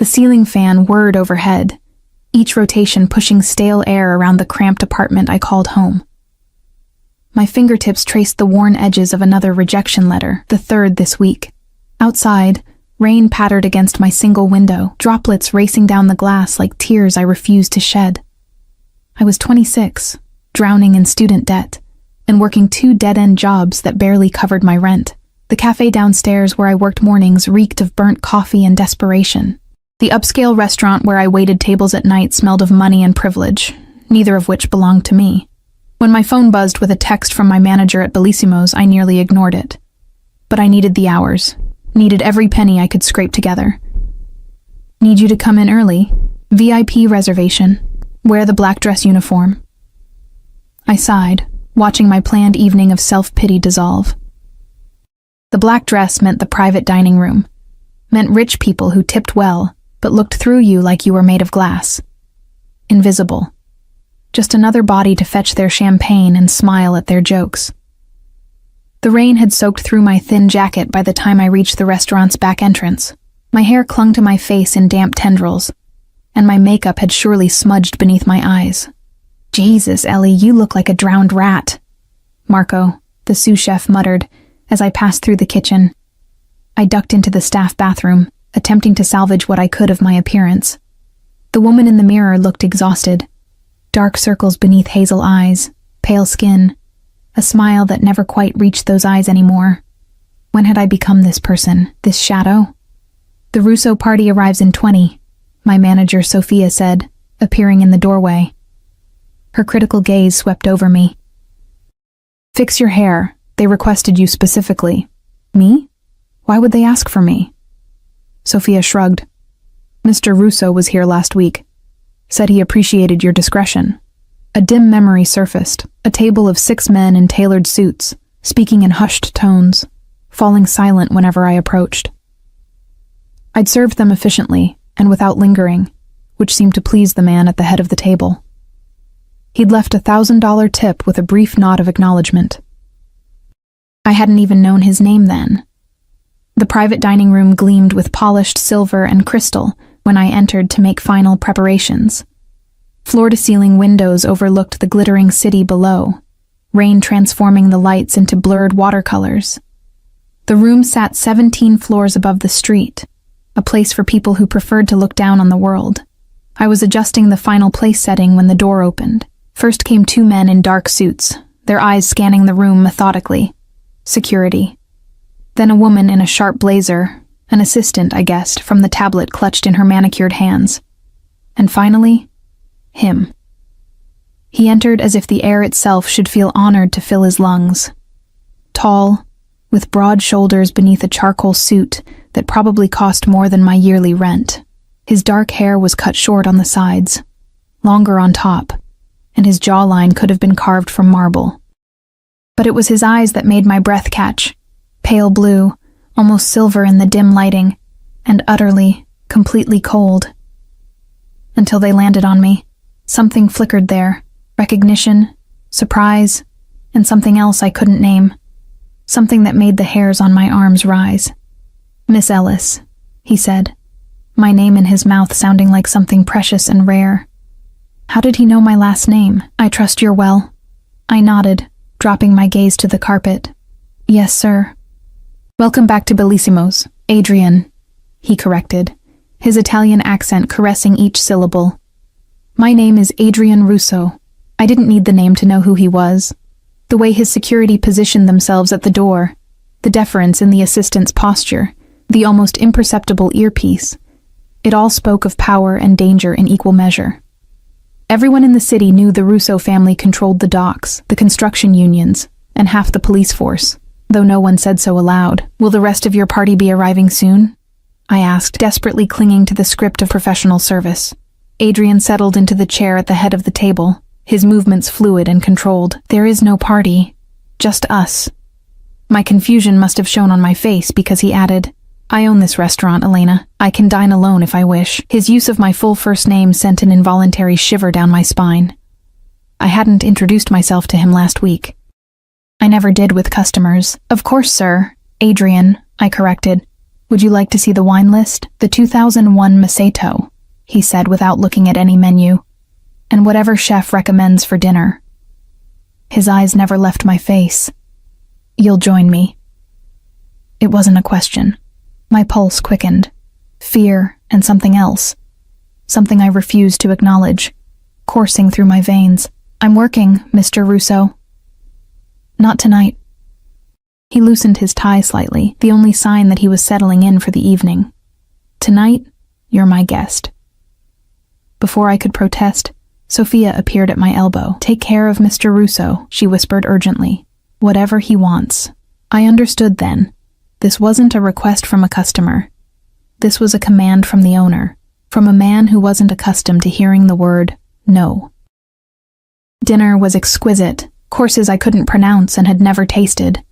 The ceiling fan whirred overhead, each rotation pushing stale air around the cramped apartment I called home. My fingertips traced the worn edges of another rejection letter, the third this week. Outside, rain pattered against my single window, droplets racing down the glass like tears I refused to shed. I was 26, drowning in student debt, and working 2 dead-end jobs that barely covered my rent. The cafe downstairs where I worked mornings reeked of burnt coffee and desperation. The upscale restaurant where I waited tables at night smelled of money and privilege, neither of which belonged to me. When my phone buzzed with a text from my manager at Bellissimo's, I nearly ignored it. But I needed the hours, needed every penny I could scrape together. Need you to come in early. VIP reservation. Wear the black dress uniform. I sighed, watching my planned evening of self-pity dissolve. The black dress meant the private dining room, meant rich people who tipped well, but looked through you like you were made of glass. Invisible. Just another body to fetch their champagne and smile at their jokes. The rain had soaked through my thin jacket by the time I reached the restaurant's back entrance. My hair clung to my face in damp tendrils, and my makeup had surely smudged beneath my eyes. Jesus, Ellie, you look like a drowned rat, Marco, the sous chef, muttered as I passed through the kitchen. I ducked into the staff bathroom, attempting to salvage what I could of my appearance. The woman in the mirror looked exhausted. Dark circles beneath hazel eyes, pale skin, a smile that never quite reached those eyes anymore. When had I become this person, this shadow? The Russo party arrives in 20, my manager Sophia said, appearing in the doorway. Her critical gaze swept over me. Fix your hair. They requested you specifically. Me? Why would they ask for me? Sophia shrugged. Mr. Russo was here last week. Said he appreciated your discretion. A dim memory surfaced, a table of 6 men in tailored suits, speaking in hushed tones, falling silent whenever I approached. I'd served them efficiently, and without lingering, which seemed to please the man at the head of the table. He'd left $1,000 tip with a brief nod of acknowledgement. I hadn't even known his name then. The private dining room gleamed with polished silver and crystal when I entered to make final preparations. Floor-to-ceiling windows overlooked the glittering city below, rain transforming the lights into blurred watercolors. The room sat 17 floors above the street, a place for people who preferred to look down on the world. I was adjusting the final place setting when the door opened. First came 2 men in dark suits, their eyes scanning the room methodically. Security. Then a woman in a sharp blazer, an assistant, I guessed, from the tablet clutched in her manicured hands. And finally, him. He entered as if the air itself should feel honored to fill his lungs. Tall, with broad shoulders beneath a charcoal suit that probably cost more than my yearly rent. His dark hair was cut short on the sides, longer on top, and his jawline could have been carved from marble. But it was his eyes that made my breath catch, pale blue, almost silver in the dim lighting, and utterly, completely cold. Until they landed on me, something flickered there, recognition, surprise, and something else I couldn't name, something that made the hairs on my arms rise. Miss Ellis, he said, my name in his mouth sounding like something precious and rare. How did he know my last name? I trust you're well. I nodded, dropping my gaze to the carpet. Yes, sir. Welcome back to Bellissimo's, Adrian, he corrected, his Italian accent caressing each syllable. My name is Adrian Russo. I didn't need the name to know who he was. The way his security positioned themselves at the door, the deference in the assistant's posture, the almost imperceptible earpiece. It all spoke of power and danger in equal measure. Everyone in the city knew the Russo family controlled the docks, the construction unions, and half the police force, though no one said so aloud. Will the rest of your party be arriving soon? I asked, desperately clinging to the script of professional service. Adrian settled into the chair at the head of the table, his movements fluid and controlled. There is no party, just us. My confusion must have shown on my face because he added, I own this restaurant, Elena. I can dine alone if I wish. His use of my full first name sent an involuntary shiver down my spine. I hadn't introduced myself to him last week. I never did with customers. Of course, sir. Adrian, I corrected. Would you like to see the wine list? The 2001 Maceto, he said without looking at any menu. And whatever chef recommends for dinner. His eyes never left my face. You'll join me. It wasn't a question. My pulse quickened. Fear and something else. Something I refused to acknowledge, coursing through my veins. I'm working, Mr. Russo. Not tonight. He loosened his tie slightly, the only sign that he was settling in for the evening. Tonight, you're my guest. Before I could protest, Sophia appeared at my elbow. Take care of Mr. Russo, she whispered urgently. Whatever he wants. I understood then. This wasn't a request from a customer. This was a command from the owner, from a man who wasn't accustomed to hearing the word no. Dinner was exquisite, courses I couldn't pronounce and had never tasted.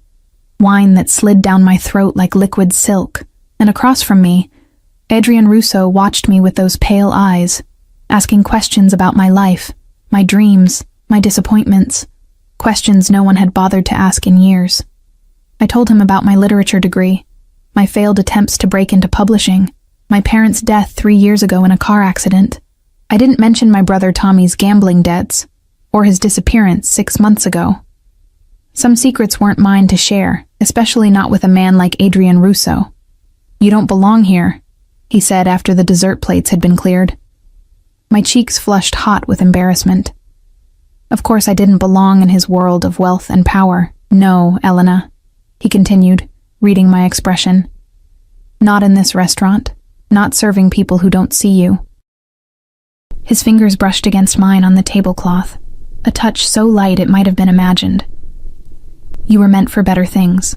Wine that slid down my throat like liquid silk, and across from me, Adrian Russo watched me with those pale eyes, asking questions about my life, my dreams, my disappointments, questions no one had bothered to ask in years. I told him about my literature degree, my failed attempts to break into publishing, my parents' death 3 years ago in a car accident. I didn't mention my brother Tommy's gambling debts, or his disappearance 6 months ago. Some secrets weren't mine to share, especially not with a man like Adrian Russo. You don't belong here, he said after the dessert plates had been cleared. My cheeks flushed hot with embarrassment. Of course I didn't belong in his world of wealth and power. No, Elena, he continued, reading my expression. Not in this restaurant, not serving people who don't see you. His fingers brushed against mine on the tablecloth, a touch so light it might have been imagined. You were meant for better things.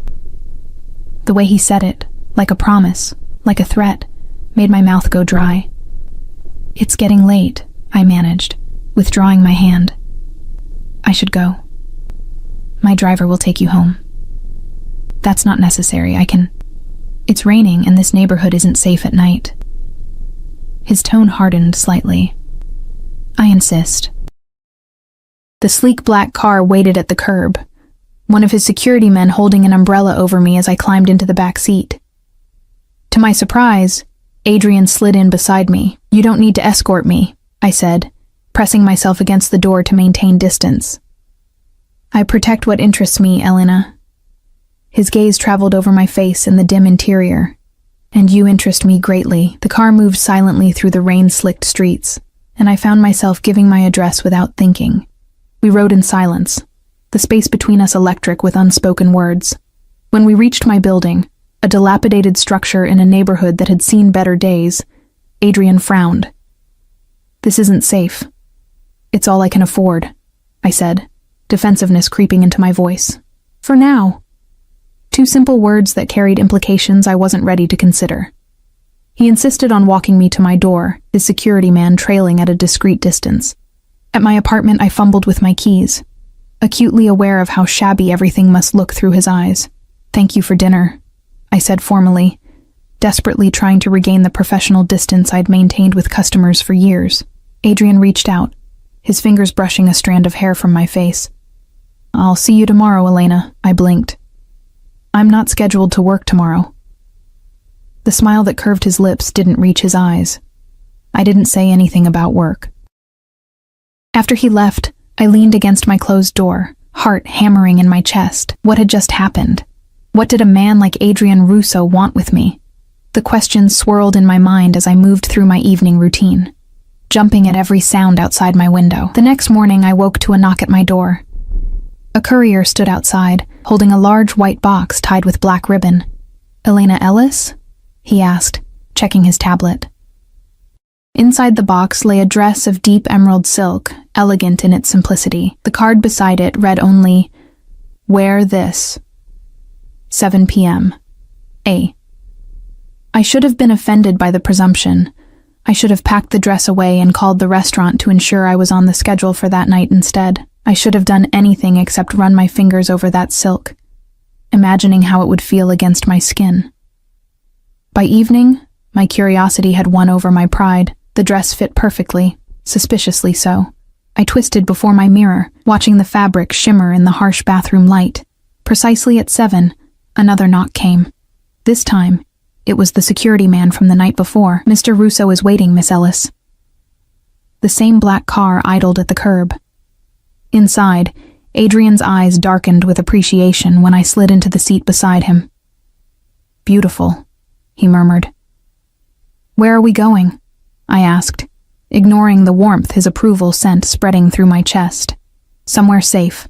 The way he said it, like a promise, like a threat, made my mouth go dry. It's getting late, I managed, withdrawing my hand. I should go. My driver will take you home. That's not necessary, I can... It's raining and this neighborhood isn't safe at night. His tone hardened slightly. I insist. The sleek black car waited at the curb, one of his security men holding an umbrella over me as I climbed into the back seat. To my surprise, Adrian slid in beside me. You don't need to escort me, I said, pressing myself against the door to maintain distance. I protect what interests me, Elena. His gaze traveled over my face in the dim interior. And you interest me greatly. The car moved silently through the rain-slicked streets, and I found myself giving my address without thinking. We rode in silence, the space between us electric with unspoken words. When we reached my building, a dilapidated structure in a neighborhood that had seen better days, Adrian frowned. This isn't safe. It's all I can afford, I said, defensiveness creeping into my voice. For now. 2 simple words that carried implications I wasn't ready to consider. He insisted on walking me to my door, his security man trailing at a discreet distance. At my apartment, I fumbled with my keys, acutely aware of how shabby everything must look through his eyes. Thank you for dinner, I said formally, desperately trying to regain the professional distance I'd maintained with customers for years. Adrian reached out, his fingers brushing a strand of hair from my face. I'll see you tomorrow, Elena, I blinked. I'm not scheduled to work tomorrow. The smile that curved his lips didn't reach his eyes. I didn't say anything about work. After he left, I leaned against my closed door, heart hammering in my chest. What had just happened? What did a man like Adrian Russo want with me? The questions swirled in my mind as I moved through my evening routine, jumping at every sound outside my window. The next morning, I woke to a knock at my door. A courier stood outside, holding a large white box tied with black ribbon. Elena Ellis? He asked, checking his tablet. Inside the box lay a dress of deep emerald silk, elegant in its simplicity. The card beside it read only, "Wear this. 7 p.m. A." I should have been offended by the presumption. I should have packed the dress away and called the restaurant to ensure I was on the schedule for that night instead. I should have done anything except run my fingers over that silk, imagining how it would feel against my skin. By evening, my curiosity had won over my pride. The dress fit perfectly, suspiciously so. I twisted before my mirror, watching the fabric shimmer in the harsh bathroom light. Precisely at 7, another knock came. This time, It was the security man from the night before. "Mr. Russo is waiting, Miss Ellis." The same black car idled at the curb. Inside, Adrian's eyes darkened with appreciation when I slid into the seat beside him. "Beautiful," he murmured. "Where are we going?" I asked, ignoring the warmth his approval sent spreading through my chest. "Somewhere safe."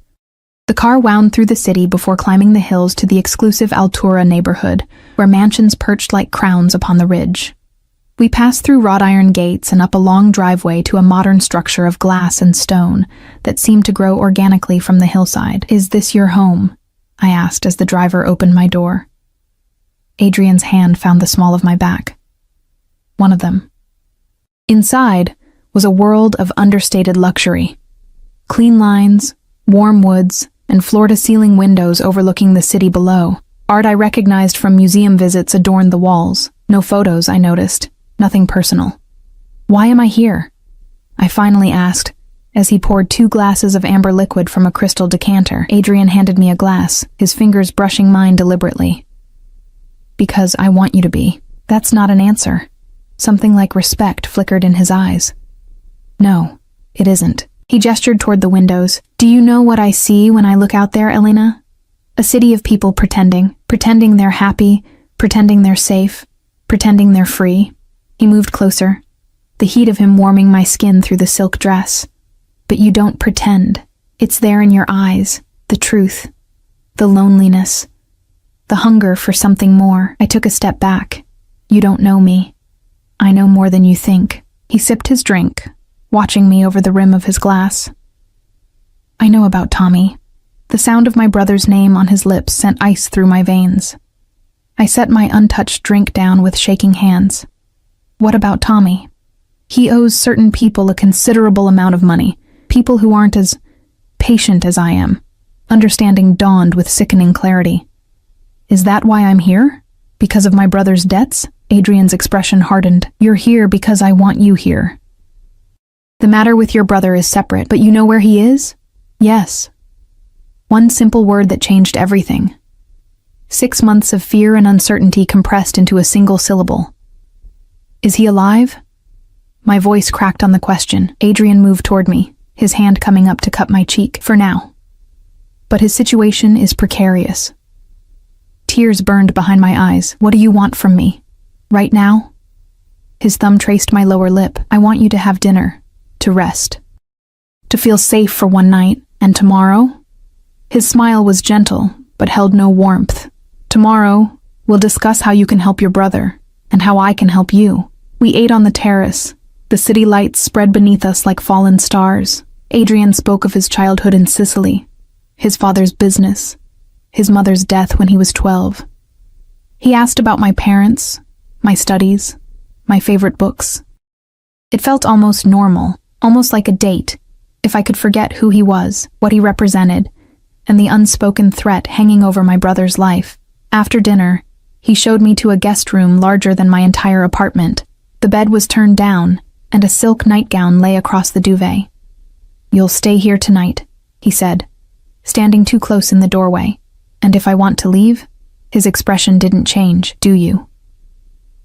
The car wound through the city before climbing the hills to the exclusive Altura neighborhood, where mansions perched like crowns upon the ridge. We passed through wrought iron gates and up a long driveway to a modern structure of glass and stone that seemed to grow organically from the hillside. "Is this your home?" I asked as the driver opened my door. Adrian's hand found the small of my back. One of them. Inside was a world of understated luxury. Clean lines, warm woods, and floor-to-ceiling windows overlooking the city below. Art I recognized from museum visits adorned the walls. No photos, I noticed. Nothing personal. "Why am I here?" I finally asked, as he poured 2 glasses of amber liquid from a crystal decanter. Adrian handed me a glass, his fingers brushing mine deliberately. "Because I want you to be." That's not an answer. Something like respect flickered in his eyes. "No, it isn't." He gestured toward the windows. "Do you know what I see when I look out there, Elena? A city of people pretending they're happy, pretending they're safe, pretending they're free." He moved closer, the heat of him warming my skin through the silk dress. "But you don't pretend. It's there in your eyes, the truth, the loneliness, the hunger for something more." I took a step back. "You don't know me. I know more than you think." He sipped his drink, watching me over the rim of his glass. "I know about Tommy." The sound of my brother's name on his lips sent ice through my veins. I set my untouched drink down with shaking hands. "What about Tommy?" "He owes certain people a considerable amount of money, people who aren't as patient as I am." Understanding dawned with sickening clarity. "Is that why I'm here? Because of my brother's debts?" Adrian's expression hardened. "You're here because I want you here. The matter with your brother is separate, but you know where he is?" "Yes." One simple word that changed everything. 6 months of fear and uncertainty compressed into a single syllable. "Is he alive?" My voice cracked on the question. Adrian moved toward me, his hand coming up to cup my cheek. "For now. But his situation is precarious." Tears burned behind my eyes. "What do you want from me? Right now?" His thumb traced my lower lip. "I want you to have dinner, to rest, to feel safe for one night, and tomorrow?" His smile was gentle, but held no warmth. "Tomorrow, we'll discuss how you can help your brother, and how I can help you." We ate on the terrace. The city lights spread beneath us like fallen stars. Adrian spoke of his childhood in Sicily, his father's business, his mother's death when he was 12. He asked about my parents, my studies, my favorite books. It felt almost normal, almost like a date, if I could forget who he was, what he represented, and the unspoken threat hanging over my brother's life. After dinner, he showed me to a guest room larger than my entire apartment. The bed was turned down, and a silk nightgown lay across the duvet. "You'll stay here tonight," he said, standing too close in the doorway. "And if I want to leave?" His expression didn't change. "Do you?"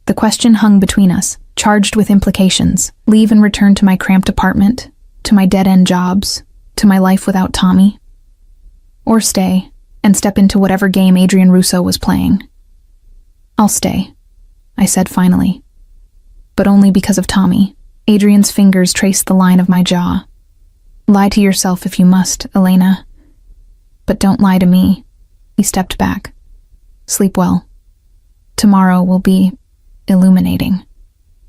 The question hung between us, charged with implications. Leave and return to my cramped apartment, to my dead-end jobs, to my life without Tommy? Or stay, and step into whatever game Adrian Russo was playing. "I'll stay," I said finally. "But only because of Tommy." Adrian's fingers traced the line of my jaw. "Lie to yourself if you must, Elena. But don't lie to me." He stepped back. "Sleep well. Tomorrow will be illuminating."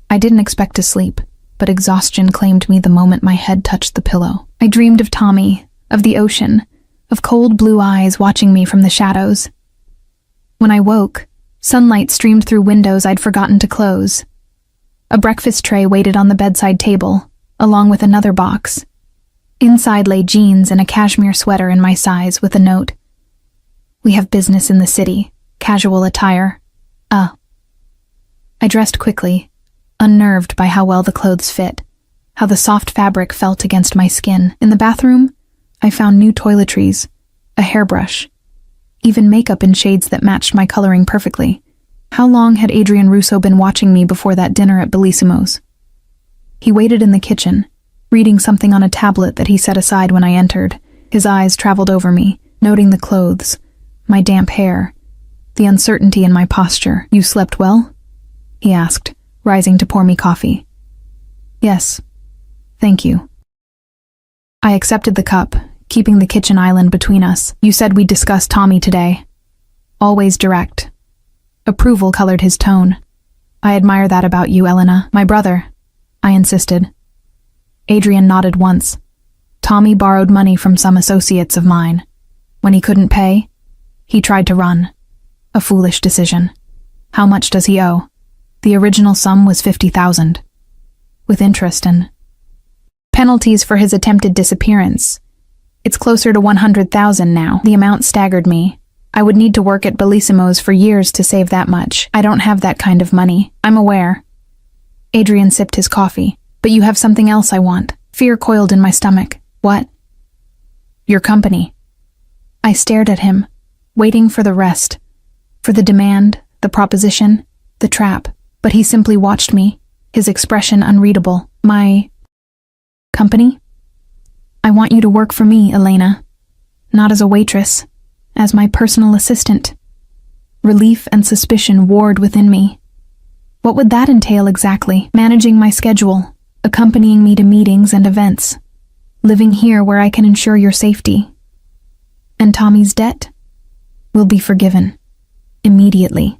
I didn't expect to sleep, but exhaustion claimed me the moment my head touched the pillow. I dreamed of Tommy, of the ocean, of cold blue eyes watching me from the shadows. When I woke, sunlight streamed through windows I'd forgotten to close. A breakfast tray waited on the bedside table, along with another box. Inside lay jeans and a cashmere sweater in my size with a note. "We have business in the city. Casual attire. I dressed quickly, unnerved by how well the clothes fit, how the soft fabric felt against my skin. In the bathroom, I found new toiletries, a hairbrush, even makeup in shades that matched my coloring perfectly. How long had Adrian Russo been watching me before that dinner at Bellissimo's? He waited in the kitchen, reading something on a tablet that he set aside when I entered. His eyes traveled over me, noting the clothes, my damp hair, the uncertainty in my posture. "You slept well?" he asked, rising to pour me coffee. "Yes, thank you." I accepted the cup, keeping the kitchen island between us. "You said we'd discuss Tommy today." Always direct. Approval colored his tone. "I admire that about you, Elena." "My brother," I insisted. Adrian nodded once. "Tommy borrowed money from some associates of mine. When he couldn't pay, he tried to run. A foolish decision. How much does he owe?" "The original sum was 50,000. With interest and penalties for his attempted disappearance. It's closer to 100,000 now." The amount staggered me. I would need to work at Bellissimo's for years to save that much. "I don't have that kind of money. I'm aware." Adrian sipped his coffee. "But you have something else I want." Fear coiled in my stomach. "What?" "Your company." I stared at him, waiting for the rest, for the demand, the proposition, the trap, but he simply watched me, his expression unreadable. "My company? I want you to work for me, Elena. Not as a waitress, as my personal assistant." Relief and suspicion warred within me. What would that entail exactly? Managing my schedule, accompanying me to meetings and events, living here where I can ensure your safety. And Tommy's debt will be forgiven. Immediately.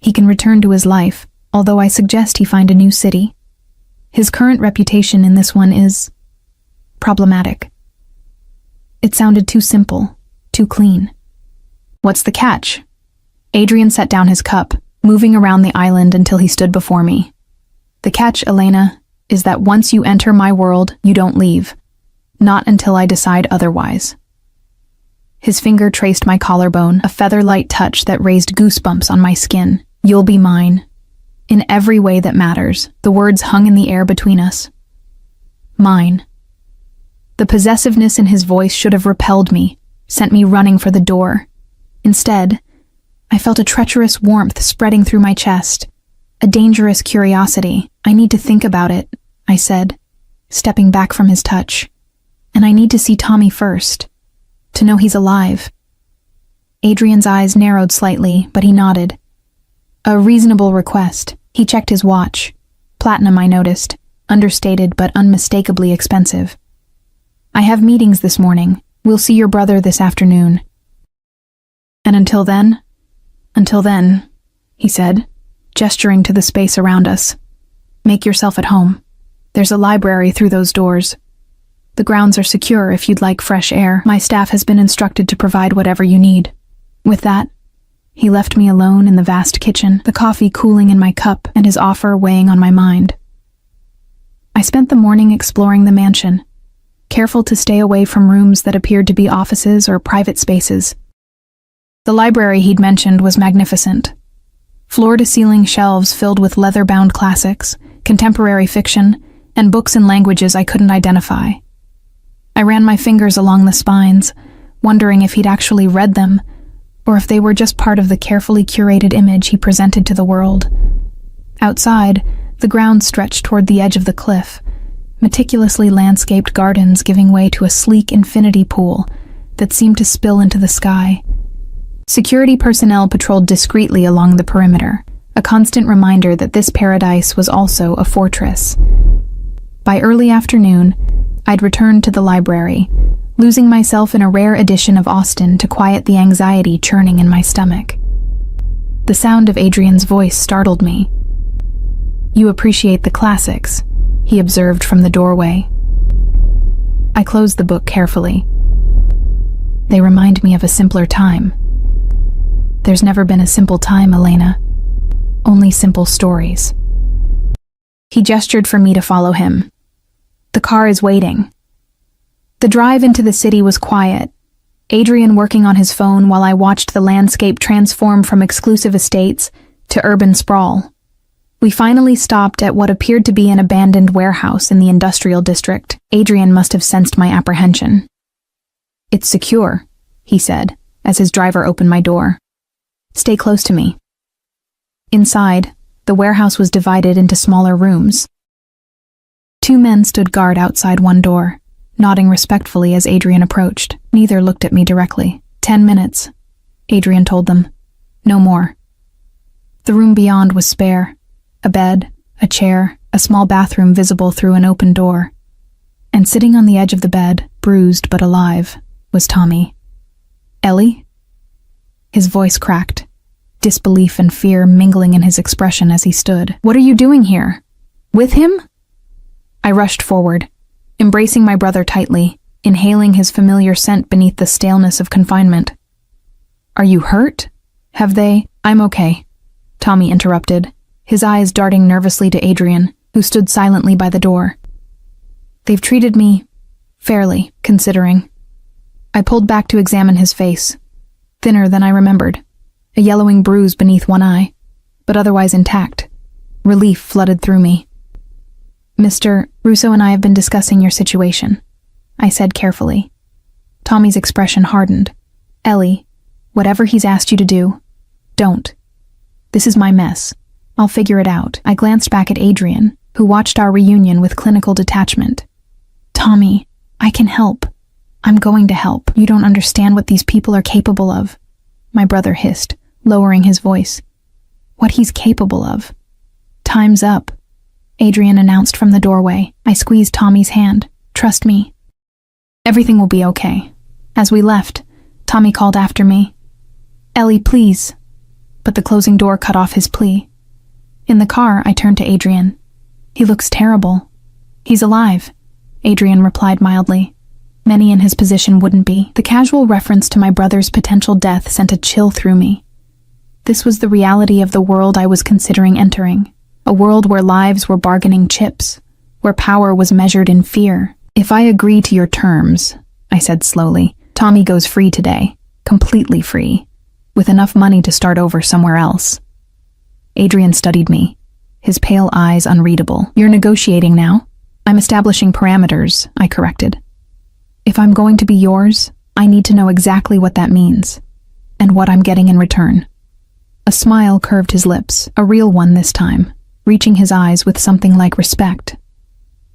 He can return to his life, although I suggest he find a new city. His current reputation in this one is problematic. It sounded too simple, too clean. "What's the catch?" Adrian set down his cup, moving around the island until he stood before me. "The catch, Elena, is that once you enter my world, you don't leave. Not until I decide otherwise." His finger traced my collarbone, a feather-light touch that raised goosebumps on my skin. "You'll be mine. In every way that matters." The words hung in the air between us. Mine. The possessiveness in his voice should have repelled me, sent me running for the door. Instead, I felt a treacherous warmth spreading through my chest, a dangerous curiosity. "I need to think about it," I said, stepping back from his touch. "And I need to see Tommy first, to know he's alive." Adrian's eyes narrowed slightly, but he nodded. "A reasonable request." He checked his watch. Platinum, I noticed, understated but unmistakably expensive. "I have meetings this morning. We'll see your brother this afternoon." "And until then?" "Until then," he said, gesturing to the space around us. "Make yourself at home. There's a library through those doors. The grounds are secure if you'd like fresh air. My staff has been instructed to provide whatever you need." With that, he left me alone in the vast kitchen, the coffee cooling in my cup and his offer weighing on my mind. I spent the morning exploring the mansion, careful to stay away from rooms that appeared to be offices or private spaces. The library he'd mentioned was magnificent. Floor-to-ceiling shelves filled with leather-bound classics, contemporary fiction, and books in languages I couldn't identify. I ran my fingers along the spines, wondering if he'd actually read them, or if they were just part of the carefully curated image he presented to the world. Outside, the ground stretched toward the edge of the cliff, meticulously landscaped gardens giving way to a sleek infinity pool that seemed to spill into the sky. Security personnel patrolled discreetly along the perimeter, a constant reminder that this paradise was also a fortress. By early afternoon, I'd returned to the library, losing myself in a rare edition of Austen to quiet the anxiety churning in my stomach. The sound of Adrian's voice startled me. "You appreciate the classics," he observed from the doorway. I closed the book carefully. "They remind me of a simpler time." "There's never been a simple time, Elena. Only simple stories." He gestured for me to follow him. "The car is waiting." The drive into the city was quiet, Adrian working on his phone while I watched the landscape transform from exclusive estates to urban sprawl. We finally stopped at what appeared to be an abandoned warehouse in the industrial district. Adrian must have sensed my apprehension. "It's secure," he said, as his driver opened my door. "Stay close to me." Inside, the warehouse was divided into smaller rooms. 2 men stood guard outside one door, nodding respectfully as Adrian approached. Neither looked at me directly. 10 minutes, Adrian told them. No more. The room beyond was spare. A bed, a chair, a small bathroom visible through an open door. And sitting on the edge of the bed, bruised but alive, was Tommy. Ellie? His voice cracked, disbelief and fear mingling in his expression as he stood. What are you doing here? With him? I rushed forward, embracing my brother tightly, inhaling his familiar scent beneath the staleness of confinement. Are you hurt? Have they? I'm okay, Tommy interrupted, his eyes darting nervously to Adrian, who stood silently by the door. They've treated me fairly, considering. I pulled back to examine his face, thinner than I remembered, a yellowing bruise beneath one eye, but otherwise intact. Relief flooded through me. Mr. Russo and I have been discussing your situation, I said carefully. Tommy's expression hardened. Ellie, whatever he's asked you to do, don't. This is my mess. I'll figure it out. I glanced back at Adrian, who watched our reunion with clinical detachment. Tommy, I can help. I'm going to help. You don't understand what these people are capable of, my brother hissed, lowering his voice. What he's capable of. Time's up, Adrian announced from the doorway. I squeezed Tommy's hand. Trust me. Everything will be okay. As we left, Tommy called after me. Ellie, please. But the closing door cut off his plea. In the car, I turned to Adrian. He looks terrible. He's alive, Adrian replied mildly. Many in his position wouldn't be. The casual reference to my brother's potential death sent a chill through me. This was the reality of the world I was considering entering. A world where lives were bargaining chips, where power was measured in fear. If I agree to your terms, I said slowly, Tommy goes free today, completely free, with enough money to start over somewhere else. Adrian studied me, his pale eyes unreadable. You're negotiating now? I'm establishing parameters, I corrected. If I'm going to be yours, I need to know exactly what that means, and what I'm getting in return. A smile curved his lips, a real one this time, reaching his eyes with something like respect.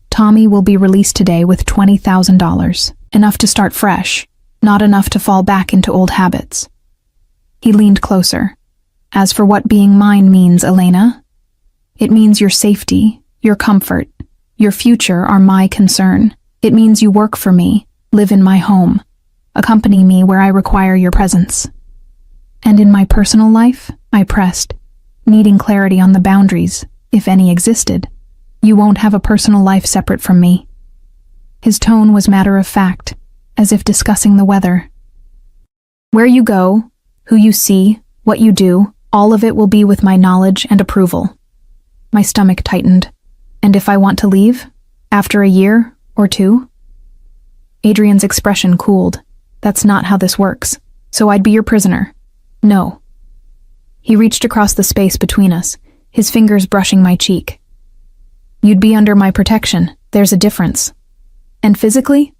Tommy will be released today with $20,000, enough to start fresh, not enough to fall back into old habits. He leaned closer. As for what being mine means, Elena, it means your safety, your comfort, your future are my concern. It means you work for me, live in my home, accompany me where I require your presence. And in my personal life, I pressed, needing clarity on the boundaries, if any existed. You won't have a personal life separate from me. His tone was matter of fact, as if discussing the weather. Where you go, who you see, what you do, all of it will be with my knowledge and approval. My stomach tightened. And if I want to leave, after a year or two? Adrian's expression cooled. That's not how this works. So I'd be your prisoner. No. He reached across the space between us, his fingers brushing my cheek. You'd be under my protection. There's a difference. And physically?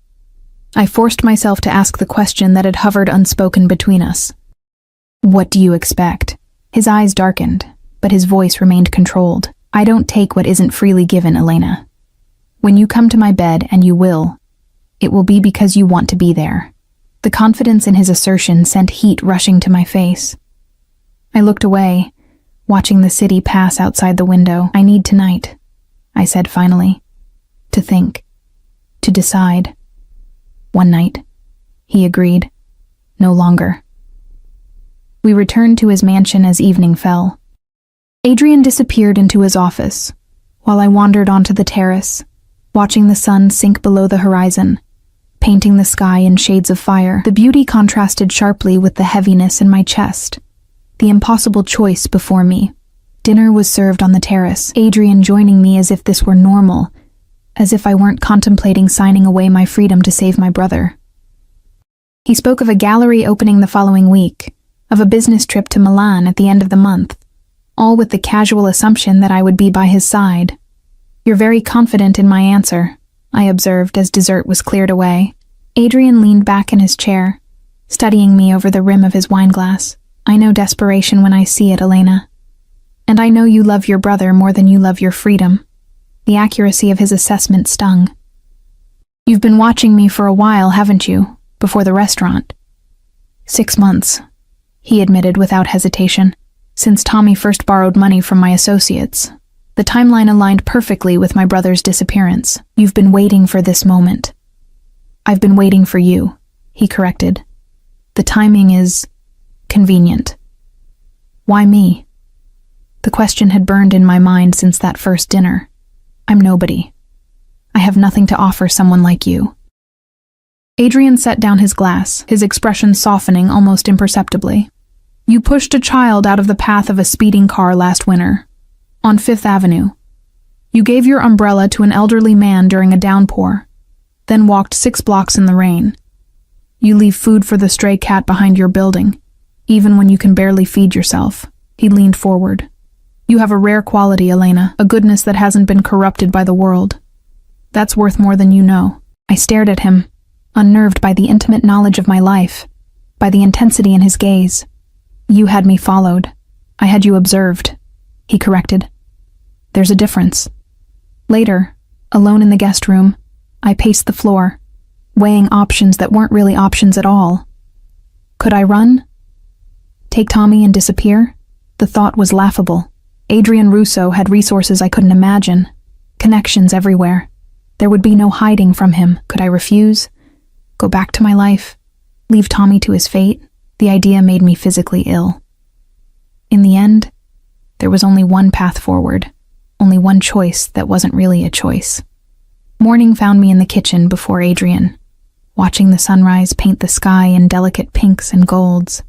I forced myself to ask the question that had hovered unspoken between us. What do you expect? His eyes darkened, but his voice remained controlled. I don't take what isn't freely given, Elena. When you come to my bed, and you will, it will be because you want to be there. The confidence in his assertion sent heat rushing to my face. I looked away, watching the city pass outside the window. I need tonight, I said finally. To think. To decide. One night, he agreed. No longer. We returned to his mansion as evening fell. Adrian disappeared into his office, while I wandered onto the terrace, watching the sun sink below the horizon, painting the sky in shades of fire. The beauty contrasted sharply with the heaviness in my chest, the impossible choice before me. Dinner was served on the terrace, Adrian joining me as if this were normal, as if I weren't contemplating signing away my freedom to save my brother. He spoke of a gallery opening the following week, of a business trip to Milan at the end of the month, all with the casual assumption that I would be by his side. You're very confident in my answer, I observed as dessert was cleared away. Adrian leaned back in his chair, studying me over the rim of his wineglass. I know desperation when I see it, Elena. And I know you love your brother more than you love your freedom. The accuracy of his assessment stung. You've been watching me for a while, haven't you, before the restaurant? 6 months, he admitted without hesitation, since Tommy first borrowed money from my associates. The timeline aligned perfectly with my brother's disappearance. You've been waiting for this moment. I've been waiting for you, he corrected. The timing is convenient. Why me? The question had burned in my mind since that first dinner. I'm nobody. I have nothing to offer someone like you. Adrian set down his glass, his expression softening almost imperceptibly. You pushed a child out of the path of a speeding car last winter, on 5th Avenue. You gave your umbrella to an elderly man during a downpour, then walked 6 blocks in the rain. You leave food for the stray cat behind your building, even when you can barely feed yourself. He leaned forward. You have a rare quality, Elena, a goodness that hasn't been corrupted by the world. That's worth more than you know. I stared at him, unnerved by the intimate knowledge of my life, by the intensity in his gaze. You had me followed. I had you observed, he corrected. There's a difference. Later, alone in the guest room, I paced the floor, weighing options that weren't really options at all. Could I run? Take Tommy and disappear? The thought was laughable. Adrian Russo had resources I couldn't imagine, connections everywhere. There would be no hiding from him. Could I refuse? Go back to my life? Leave Tommy to his fate? The idea made me physically ill. In the end, there was only one path forward, only one choice that wasn't really a choice. Morning found me in the kitchen before Adrian, watching the sunrise paint the sky in delicate pinks and golds.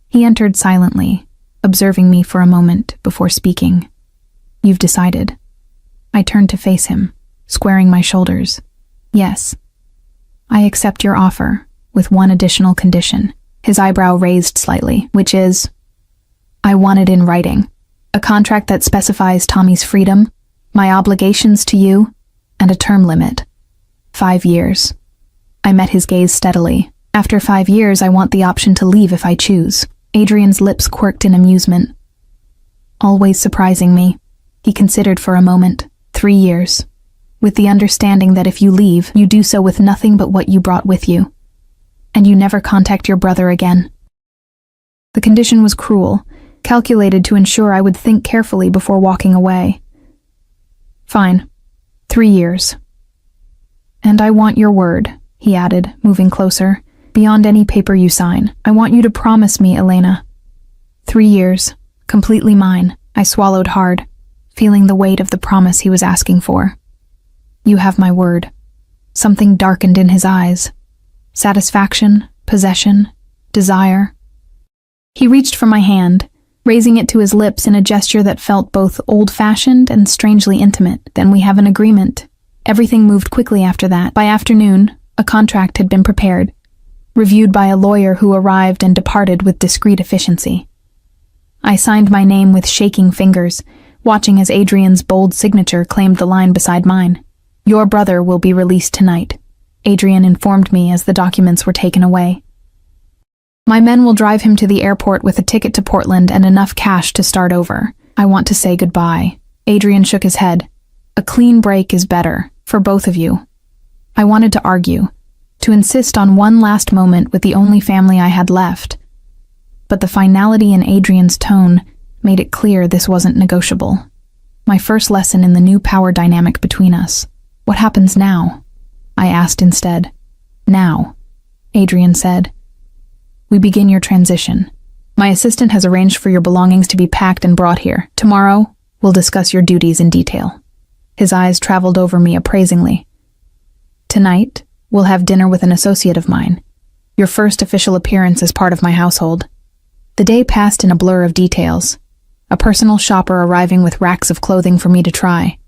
He entered silently, observing me for a moment before speaking. You've decided. I turned to face him, squaring my shoulders. Yes. I accept your offer, with one additional condition. His eyebrow raised slightly, which is, I want it in writing. A contract that specifies Tommy's freedom, my obligations to you, and a term limit. 5 years. I met his gaze steadily. After 5 years, I want the option to leave if I choose. Adrian's lips quirked in amusement. Always surprising me. He considered for a moment. 3 years. With the understanding that if you leave, you do so with nothing but what you brought with you. And you never contact your brother again. The condition was cruel, calculated to ensure I would think carefully before walking away. Fine. 3 years. And I want your word, he added, moving closer. Beyond any paper you sign, I want you to promise me, Elena. 3 years, completely mine. I swallowed hard, feeling the weight of the promise he was asking for. You have my word. Something darkened in his eyes. Satisfaction, possession, desire. He reached for my hand, raising it to his lips in a gesture that felt both old-fashioned and strangely intimate. Then we have an agreement. Everything moved quickly after that. By afternoon, a contract had been prepared, reviewed by a lawyer who arrived and departed with discreet efficiency. I signed my name with shaking fingers, watching as Adrian's bold signature claimed the line beside mine. Your brother will be released tonight, Adrian informed me as the documents were taken away. My men will drive him to the airport with a ticket to Portland and enough cash to start over. I want to say goodbye. Adrian shook his head. A clean break is better, for both of you. I wanted to argue, to insist on one last moment with the only family I had left. But the finality in Adrian's tone made it clear this wasn't negotiable. My first lesson in the new power dynamic between us. What happens now? I asked instead. Now, Adrian said. We begin your transition. My assistant has arranged for your belongings to be packed and brought here. Tomorrow, we'll discuss your duties in detail. His eyes traveled over me appraisingly. Tonight, we'll have dinner with an associate of mine. Your first official appearance as part of my household. The day passed in a blur of details. A personal shopper arriving with racks of clothing for me to try.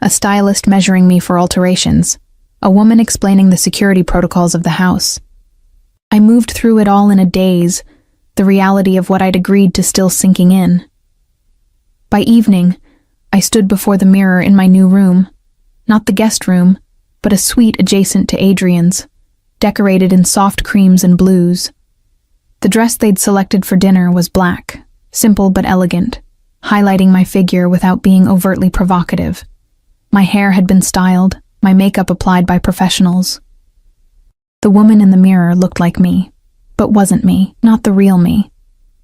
A stylist measuring me for alterations. A woman explaining the security protocols of the house. I moved through it all in a daze, the reality of what I'd agreed to still sinking in. By evening, I stood before the mirror in my new room. Not the guest room, but a suite adjacent to Adrian's, decorated in soft creams and blues. The dress they'd selected for dinner was black, simple but elegant, highlighting my figure without being overtly provocative. My hair had been styled, my makeup applied by professionals. The woman in the mirror looked like me, but wasn't me, not the real me,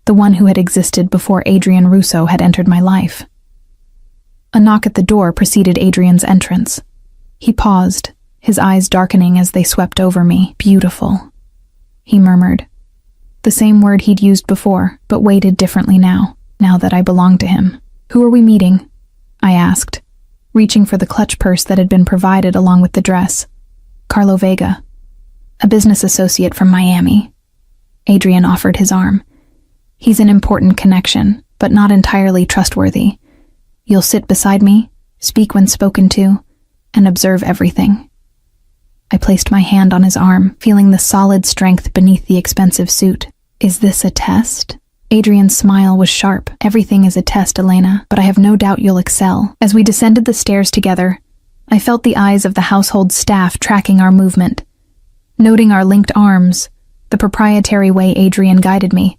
the one who had existed before Adrian Russo had entered my life. A knock at the door preceded Adrian's entrance. He paused, his eyes darkening as they swept over me. "Beautiful," he murmured. The same word he'd used before, but weighted differently now that I belonged to him. "Who are we meeting?" I asked, reaching for the clutch purse that had been provided along with the dress. "Carlo Vega, a business associate from Miami." Adrian offered his arm. "He's an important connection, but not entirely trustworthy. You'll sit beside me, speak when spoken to, and observe everything." I placed my hand on his arm, feeling the solid strength beneath the expensive suit. "Is this a test?" Adrian's smile was sharp. "Everything is a test, Elena, but I have no doubt you'll excel." As we descended the stairs together, I felt the eyes of the household staff tracking our movement, noting our linked arms, the proprietary way Adrian guided me.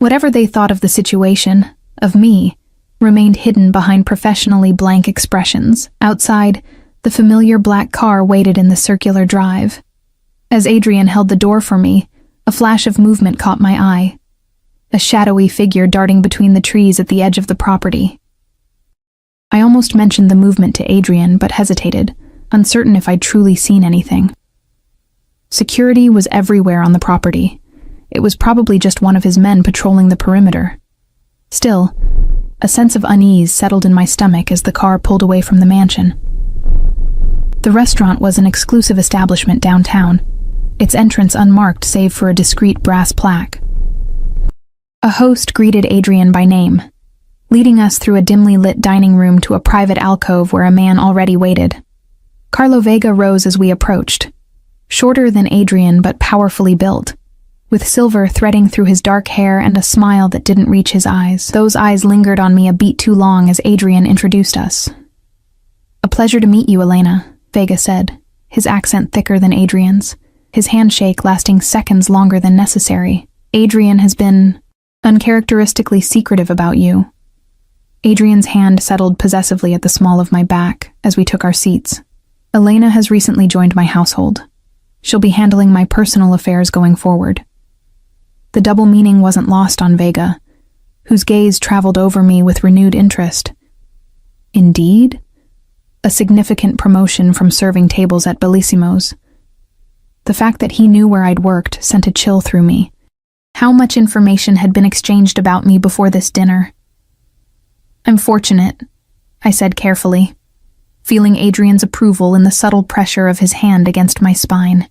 Whatever they thought of the situation, of me, remained hidden behind professionally blank expressions. Outside, the familiar black car waited in the circular drive. As Adrian held the door for me, a flash of movement caught my eye. A shadowy figure darting between the trees at the edge of the property. I almost mentioned the movement to Adrian, but hesitated, uncertain if I'd truly seen anything. Security was everywhere on the property. It was probably just one of his men patrolling the perimeter. Still, a sense of unease settled in my stomach as the car pulled away from the mansion. The restaurant was an exclusive establishment downtown, its entrance unmarked save for a discreet brass plaque. A host greeted Adrian by name, leading us through a dimly lit dining room to a private alcove where a man already waited. Carlo Vega rose as we approached, shorter than Adrian but powerfully built, with silver threading through his dark hair and a smile that didn't reach his eyes. Those eyes lingered on me a beat too long as Adrian introduced us. "A pleasure to meet you, Elena," Vega said, his accent thicker than Adrian's, his handshake lasting seconds longer than necessary. "Adrian has been uncharacteristically secretive about you." Adrian's hand settled possessively at the small of my back as we took our seats. "Elena has recently joined my household. She'll be handling my personal affairs going forward." The double meaning wasn't lost on Vega, whose gaze traveled over me with renewed interest. Indeed? A significant promotion from serving tables at Bellissimo's. The fact that he knew where I'd worked sent a chill through me. How much information had been exchanged about me before this dinner? "I'm fortunate," I said carefully, feeling Adrian's approval in the subtle pressure of his hand against my spine.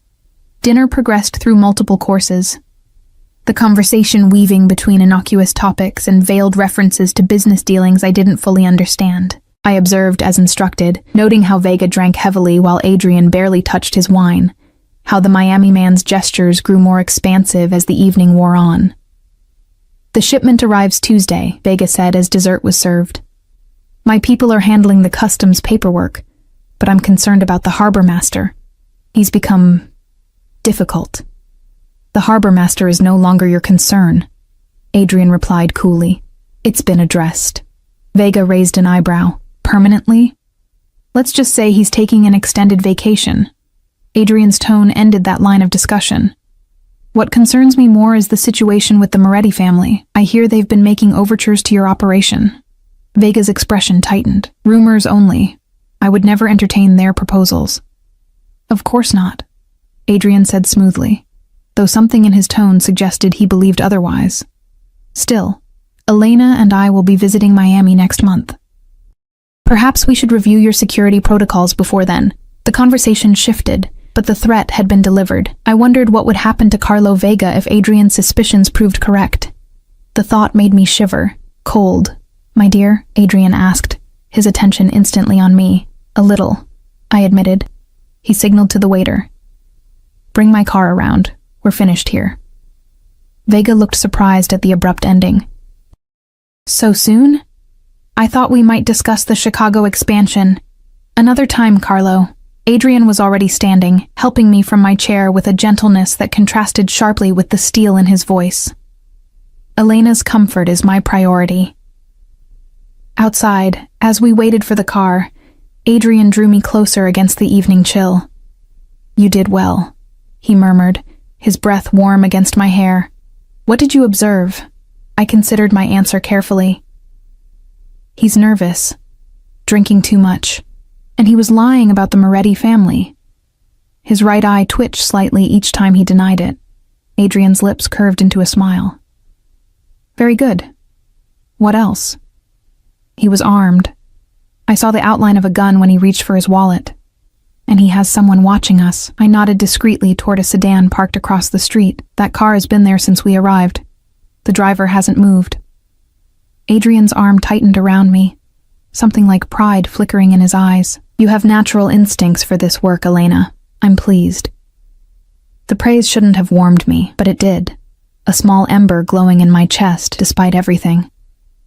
Dinner progressed through multiple courses, the conversation weaving between innocuous topics and veiled references to business dealings I didn't fully understand. I observed as instructed, noting how Vega drank heavily while Adrian barely touched his wine, how the Miami man's gestures grew more expansive as the evening wore on. "The shipment arrives Tuesday," Vega said as dessert was served. "My people are handling the customs paperwork, but I'm concerned about the harbor master. He's become difficult." "The harbor master is no longer your concern," Adrian replied coolly. "It's been addressed." Vega raised an eyebrow. "Permanently?" "Let's just say he's taking an extended vacation." Adrian's tone ended that line of discussion. "What concerns me more is the situation with the Moretti family. I hear they've been making overtures to your operation." Vega's expression tightened. "Rumors only. I would never entertain their proposals." "Of course not," Adrian said smoothly, though something in his tone suggested he believed otherwise. "Still, Elena and I will be visiting Miami next month. Perhaps we should review your security protocols before then." The conversation shifted, but the threat had been delivered. I wondered what would happen to Carlo Vega if Adrian's suspicions proved correct. The thought made me shiver. "Cold, my dear?" Adrian asked, his attention instantly on me. "A little," I admitted. He signaled to the waiter. "Bring my car around. We're finished here." Vega looked surprised at the abrupt ending. "So soon? I thought we might discuss the Chicago expansion. Another time, Carlo." Adrian was already standing, helping me from my chair with a gentleness that contrasted sharply with the steel in his voice. "Elena's comfort is my priority." Outside, as we waited for the car, Adrian drew me closer against the evening chill. "You did well," he murmured, his breath warm against my hair. "What did you observe?" I considered my answer carefully. "He's nervous, drinking too much, and he was lying about the Moretti family." His right eye twitched slightly each time he denied it. Adrian's lips curved into a smile. "Very good. What else?" "He was armed. I saw the outline of a gun when he reached for his wallet. And he has someone watching us." I nodded discreetly toward a sedan parked across the street. "That car has been there since we arrived. The driver hasn't moved." Adrian's arm tightened around me, something like pride flickering in his eyes. "You have natural instincts for this work, Elena. I'm pleased." The praise shouldn't have warmed me, but it did. A small ember glowing in my chest despite everything.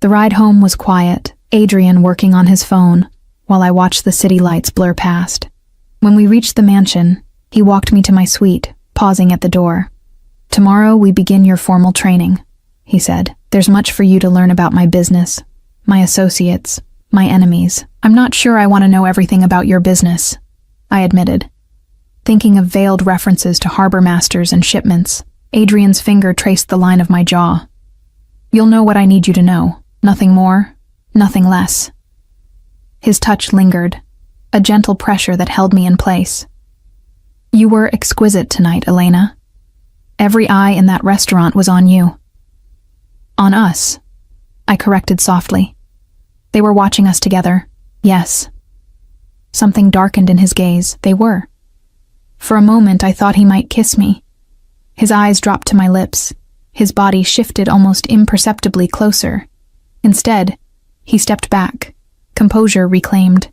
The ride home was quiet, Adrian working on his phone, while I watched the city lights blur past. When we reached the mansion, he walked me to my suite, pausing at the door. "Tomorrow we begin your formal training," he said. "There's much for you to learn about my business, my associates, my enemies." "I'm not sure I want to know everything about your business," I admitted. Thinking of veiled references to harbor masters and shipments, Adrian's finger traced the line of my jaw. "You'll know what I need you to know. Nothing more, nothing less." His touch lingered, a gentle pressure that held me in place. "You were exquisite tonight, Elena. Every eye in that restaurant was on you." "On us," I corrected softly. "They were watching us together, yes." Something darkened in his gaze. They were. For a moment I thought he might kiss me. His eyes dropped to my lips. His body shifted almost imperceptibly closer. Instead, he stepped back, composure reclaimed.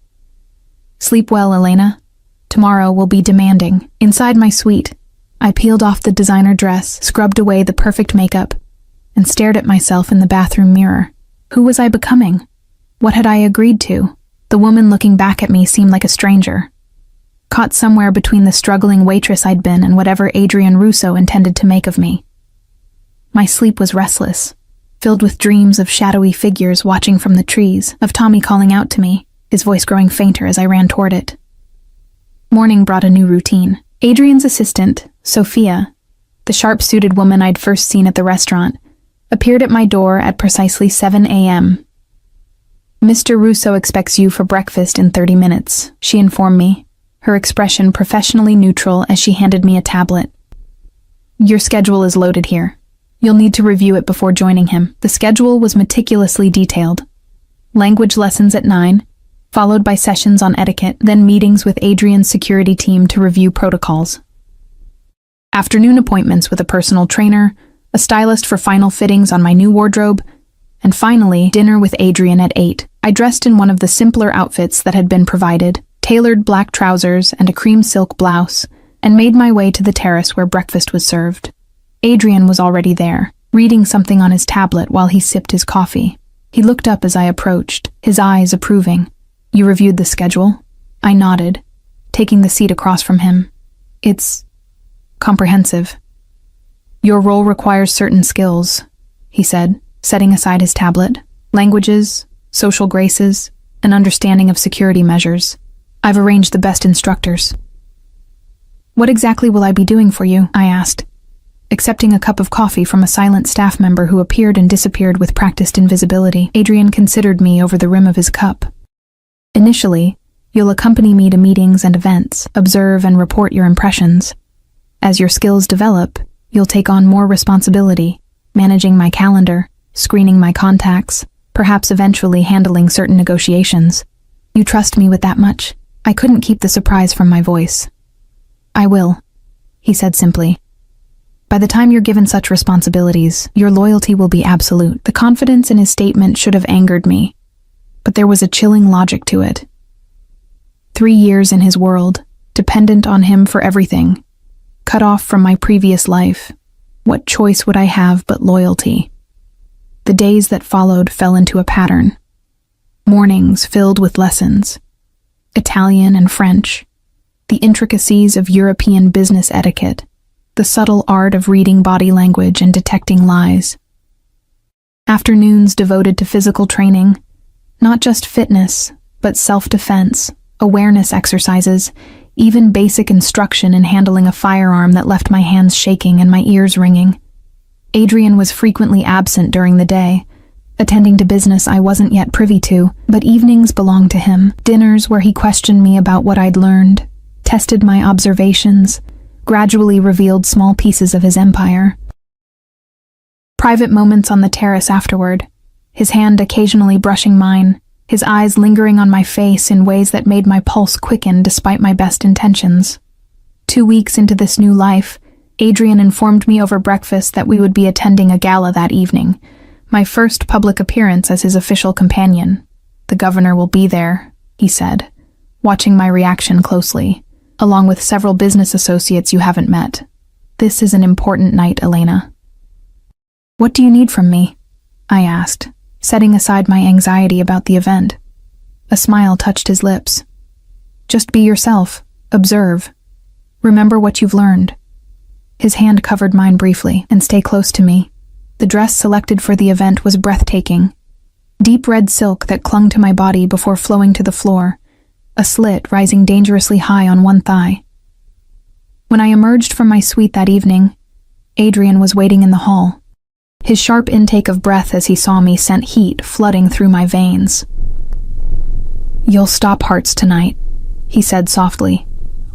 "Sleep well, Elena. Tomorrow will be demanding." Inside my suite, I peeled off the designer dress, scrubbed away the perfect makeup, and stared at myself in the bathroom mirror. Who was I becoming? What had I agreed to? The woman looking back at me seemed like a stranger, caught somewhere between the struggling waitress I'd been and whatever Adrian Russo intended to make of me. My sleep was restless, filled with dreams of shadowy figures watching from the trees, of Tommy calling out to me, his voice growing fainter as I ran toward it. Morning brought a new routine. Adrian's assistant, Sophia, the sharp-suited woman I'd first seen at the restaurant, appeared at my door at precisely 7 a.m. "Mr. Russo expects you for breakfast in 30 minutes, she informed me, her expression professionally neutral as she handed me a tablet. "Your schedule is loaded here. You'll need to review it before joining him." The schedule was meticulously detailed. Language lessons at 9, followed by sessions on etiquette, then meetings with Adrian's security team to review protocols. Afternoon appointments with a personal trainer, a stylist for final fittings on my new wardrobe, and finally, dinner with Adrian at 8. I dressed in one of the simpler outfits that had been provided, tailored black trousers and a cream silk blouse, and made my way to the terrace where breakfast was served. Adrian was already there, reading something on his tablet while he sipped his coffee. He looked up as I approached, his eyes approving. "You reviewed the schedule?" I nodded, taking the seat across from him. "It's comprehensive." "Your role requires certain skills," he said, setting aside his tablet. "Languages, social graces, an understanding of security measures. I've arranged the best instructors." "What exactly will I be doing for you?" I asked, accepting a cup of coffee from a silent staff member who appeared and disappeared with practiced invisibility. Adrian considered me over the rim of his cup. "Initially, you'll accompany me to meetings and events, observe and report your impressions. As your skills develop, you'll take on more responsibility, managing my calendar, screening my contacts, perhaps eventually handling certain negotiations. You trust me with that much?" I couldn't keep the surprise from my voice. "I will," he said simply. "By the time you're given such responsibilities, your loyalty will be absolute." The confidence in his statement should have angered me, but there was a chilling logic to it. 3 years in his world, dependent on him for everything, cut off from my previous life. What choice would I have but loyalty? The days that followed fell into a pattern. Mornings filled with lessons, Italian and French, the intricacies of European business etiquette, the subtle art of reading body language and detecting lies. Afternoons devoted to physical training, Not just fitness, but self-defense, awareness exercises, even basic instruction in handling a firearm that left my hands shaking and my ears ringing. Adrian was frequently absent during the day, attending to business I wasn't yet privy to, but evenings belonged to him, dinners where he questioned me about what I'd learned, tested my observations, gradually revealed small pieces of his empire. Private moments on the terrace afterward, his hand occasionally brushing mine, his eyes lingering on my face in ways that made my pulse quicken despite my best intentions. 2 weeks into this new life, Adrian informed me over breakfast that we would be attending a gala that evening, my first public appearance as his official companion. "The governor will be there," he said, watching my reaction closely, "along with several business associates you haven't met. This is an important night, Elena." "What do you need from me?" I asked, setting aside my anxiety about the event. A smile touched his lips. "Just be yourself. Observe. Remember what you've learned." His hand covered mine briefly, and stay close to me. The dress selected for the event was breathtaking. Deep red silk that clung to my body before flowing to the floor, a slit rising dangerously high on one thigh. When I emerged from my suite that evening, Adrian was waiting in the hall. His sharp intake of breath as he saw me sent heat flooding through my veins. "You'll stop hearts tonight," he said softly,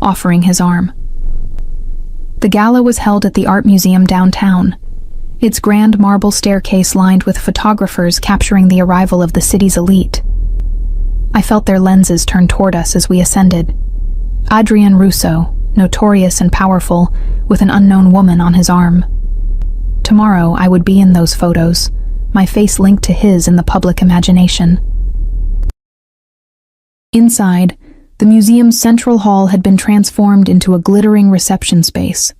offering his arm. The gala was held at the art museum downtown, its grand marble staircase lined with photographers capturing the arrival of the city's elite. I felt their lenses turn toward us as we ascended. Adrien Rousseau, notorious and powerful, with an unknown woman on his arm. Tomorrow I would be in those photos, my face linked to his in the public imagination. Inside, the museum's central hall had been transformed into a glittering reception space.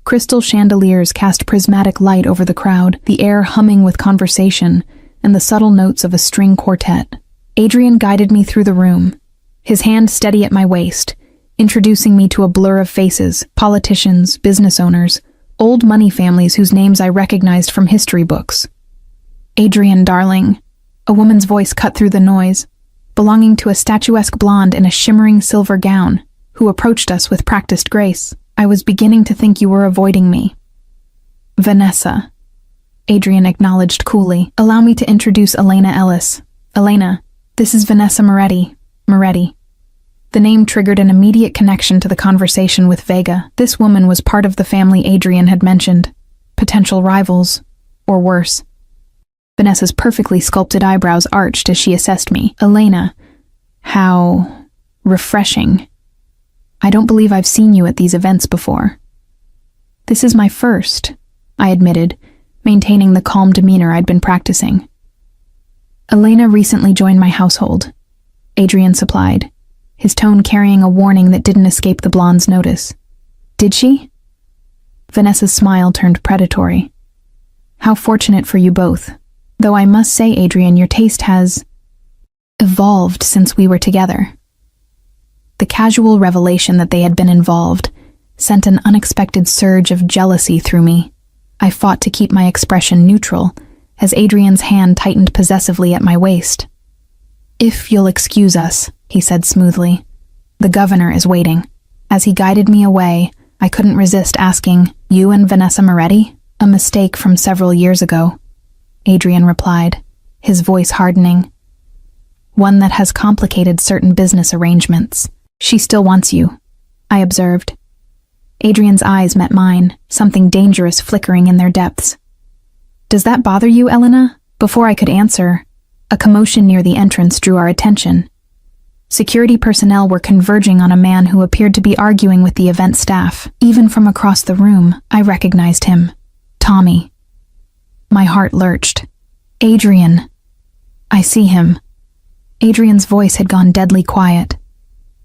Crystal chandeliers cast prismatic light over the crowd, the air humming with conversation and the subtle notes of a string quartet. Adrian guided me through the room, his hand steady at my waist, introducing me to a blur of faces, politicians, business owners, old money families whose names I recognized from history books. "Adrian, darling," a woman's voice cut through the noise, belonging to a statuesque blonde in a shimmering silver gown, who approached us with practiced grace. "I was beginning to think you were avoiding me." "Vanessa," Adrian acknowledged coolly. "Allow me to introduce Elena Ellis. Elena, this is Vanessa Moretti." The name triggered an immediate connection to the conversation with Vega. This woman was part of the family Adrian had mentioned. Potential rivals, or worse. Vanessa's perfectly sculpted eyebrows arched as she assessed me. "Elena, how refreshing. I don't believe I've seen you at these events before." "This is my first," I admitted, maintaining the calm demeanor I'd been practicing. "Elena recently joined my household," Adrian supplied, his tone carrying a warning that didn't escape the blonde's notice. "Did she?" Vanessa's smile turned predatory. "How fortunate for you both. Though I must say, Adrian, your taste has evolved since we were together." The casual revelation that they had been involved sent an unexpected surge of jealousy through me. I fought to keep my expression neutral, as Adrian's hand tightened possessively at my waist. "If you'll excuse us," he said smoothly. "The governor is waiting." As he guided me away, I couldn't resist asking, "You and Vanessa Moretti?" "A mistake from several years ago," Adrian replied, his voice hardening. "One that has complicated certain business arrangements." "She still wants you," I observed. Adrian's eyes met mine, something dangerous flickering in their depths. "Does that bother you, Elena?" Before I could answer, a commotion near the entrance drew our attention. Security personnel were converging on a man who appeared to be arguing with the event staff. Even from across the room, I recognized him. Tommy. My heart lurched. "Adrian." "I see him." Adrian's voice had gone deadly quiet.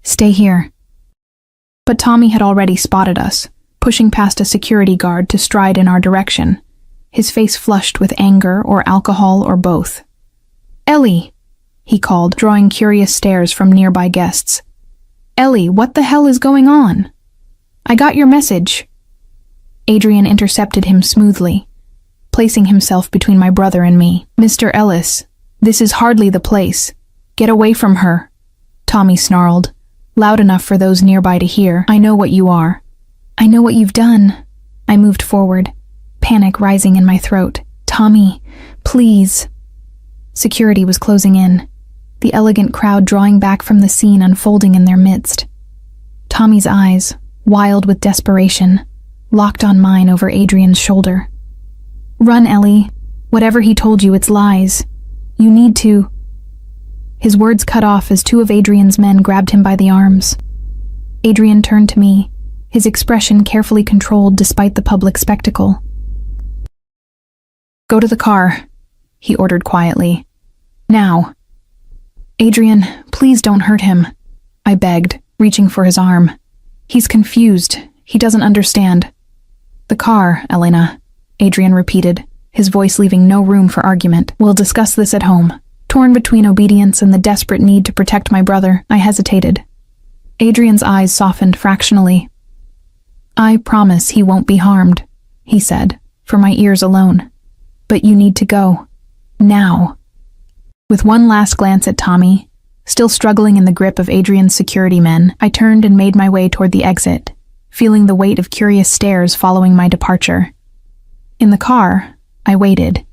"Stay here." But Tommy had already spotted us, pushing past a security guard to stride in our direction, his face flushed with anger or alcohol or both. "Ellie," he called, drawing curious stares from nearby guests. "Ellie, what the hell is going on?" "I got your message." Adrian intercepted him smoothly, placing himself between my brother and me. "Mr. Ellis, This is hardly the place. Get away from her, Tommy snarled, loud enough for those nearby to hear. I know what you are. I know what you've done. I moved forward, panic rising in my throat. Tommy, please. Security was closing in, the elegant crowd drawing back from the scene unfolding in their midst. Tommy's eyes, wild with desperation, locked on mine over Adrian's shoulder. Run, Ellie. Whatever he told you, it's lies. You need to. His words cut off as two of Adrian's men grabbed him by the arms. Adrian turned to me, his expression carefully controlled despite the public spectacle. Go to the car, he ordered quietly. Now. Adrian, please don't hurt him, I begged, reaching for his arm. He's confused. He doesn't understand. The car, Elena, Adrian repeated, his voice leaving no room for argument. We'll discuss this at home. Torn between obedience and the desperate need to protect my brother, I hesitated. Adrian's eyes softened fractionally. I promise he won't be harmed, he said, for my ears alone. But you need to go. Now. With one last glance at Tommy, still struggling in the grip of Adrian's security men, I turned and made my way toward the exit, feeling the weight of curious stares following my departure. In the car, I waited,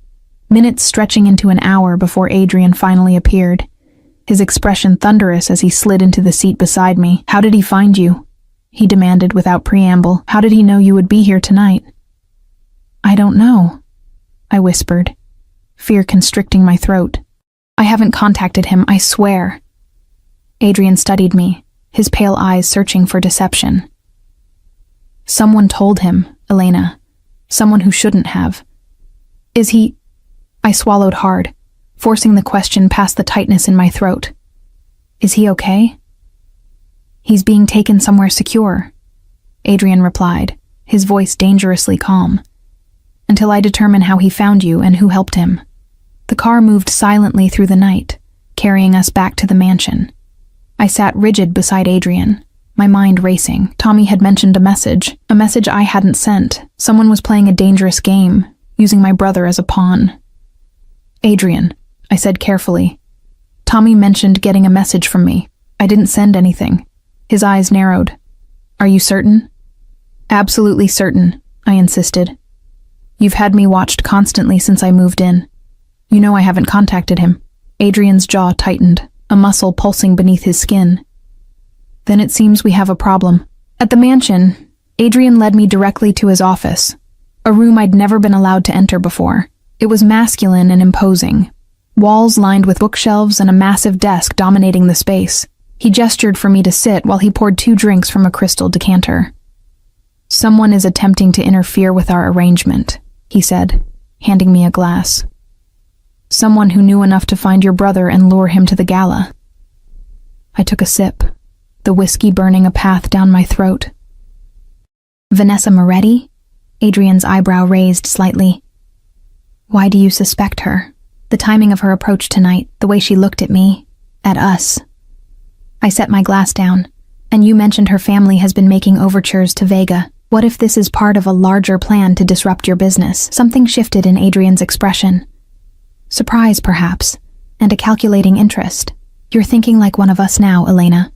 minutes stretching into an hour before Adrian finally appeared, his expression thunderous as he slid into the seat beside me. How did he find you? He demanded without preamble. How did he know you would be here tonight? I don't know, I whispered, fear constricting my throat. I haven't contacted him, I swear. Adrian studied me, his pale eyes searching for deception. Someone told him, Elena. Someone who shouldn't have. Is he... I swallowed hard, forcing the question past the tightness in my throat. Is he okay? He's being taken somewhere secure, Adrian replied, his voice dangerously calm. Until I determine how he found you and who helped him. The car moved silently through the night, carrying us back to the mansion. I sat rigid beside Adrian, my mind racing. Tommy had mentioned a message I hadn't sent. Someone was playing a dangerous game, using my brother as a pawn. Adrian, I said carefully. Tommy mentioned getting a message from me. I didn't send anything. His eyes narrowed. Are you certain? Absolutely certain, I insisted. You've had me watched constantly since I moved in. You know I haven't contacted him. Adrian's jaw tightened, a muscle pulsing beneath his skin. Then it seems we have a problem. At the mansion, Adrian led me directly to his office, a room I'd never been allowed to enter before. It was masculine and imposing, walls lined with bookshelves and a massive desk dominating the space. He gestured for me to sit while he poured 2 drinks from a crystal decanter. Someone is attempting to interfere with our arrangement, he said, handing me a glass. Someone who knew enough to find your brother and lure him to the gala. I took a sip, the whiskey burning a path down my throat. Vanessa Moretti? Adrian's eyebrow raised slightly. Why do you suspect her? The timing of her approach tonight, the way she looked at me, at us. I set my glass down, and you mentioned her family has been making overtures to Vega. What if this is part of a larger plan to disrupt your business? Something shifted in Adrian's expression. Surprise, perhaps, and a calculating interest. You're thinking like one of us now, Elena.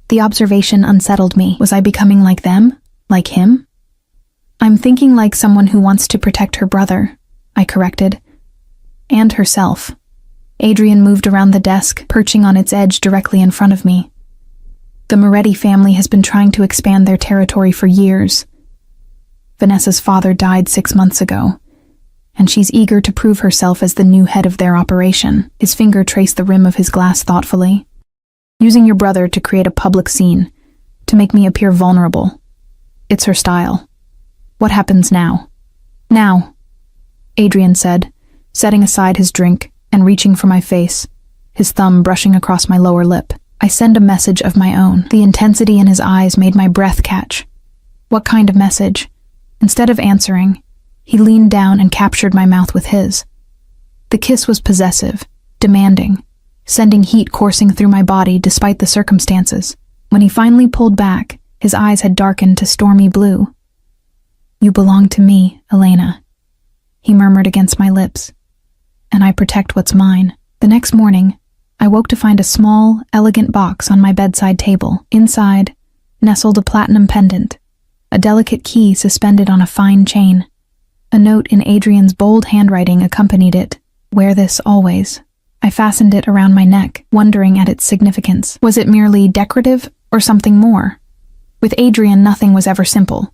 The observation unsettled me. Was I becoming like them? Like him? I'm thinking like someone who wants to protect her brother, I corrected. And herself. Adrian moved around the desk, perching on its edge directly in front of me. The Moretti family has been trying to expand their territory for years. Vanessa's father died 6 months ago, and she's eager to prove herself as the new head of their operation. His finger traced the rim of his glass thoughtfully. Using your brother to create a public scene, to make me appear vulnerable. It's her style. What happens now? Now, Adrian said, setting aside his drink and reaching for my face, his thumb brushing across my lower lip. I send a message of my own. The intensity in his eyes made my breath catch. What kind of message? Instead of answering, he leaned down and captured my mouth with his. The kiss was possessive, demanding, sending heat coursing through my body despite the circumstances. When he finally pulled back, his eyes had darkened to stormy blue. You belong to me, Elena, he murmured against my lips. and I protect what's mine. The next morning, I woke to find a small, elegant box on my bedside table. Inside, nestled a platinum pendant, a delicate key suspended on a fine chain. A note in Adrian's bold handwriting accompanied it. "Wear this always." I fastened it around my neck, wondering at its significance. Was it merely decorative or something more? With Adrian, nothing was ever simple.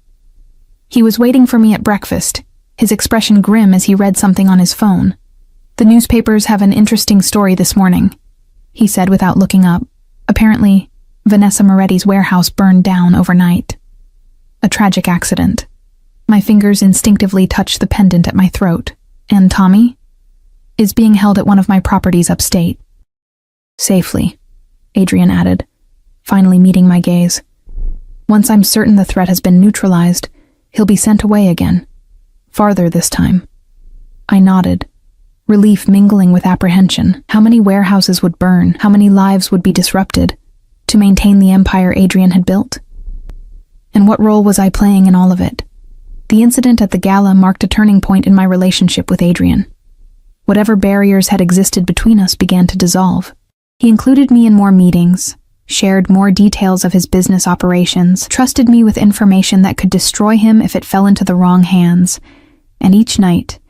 He was waiting for me at breakfast, his expression grim as he read something on his phone. "The newspapers have an interesting story this morning," he said without looking up. Apparently, Vanessa Moretti's warehouse burned down overnight. A tragic accident. My fingers instinctively touched the pendant at my throat. "And Tommy?" "Is being held at one of my properties upstate." "Safely," Adrian added, finally meeting my gaze. "Once I'm certain the threat has been neutralized, he'll be sent away again. Farther this time." I nodded, relief mingling with apprehension. How many warehouses would burn? How many lives would be disrupted to maintain the empire Adrian had built? And what role was I playing in all of it? The incident at the gala marked a turning point in my relationship with Adrian. Whatever barriers had existed between us began to dissolve. He included me in more meetings, shared more details of his business operations, trusted me with information that could destroy him if it fell into the wrong hands. And each night,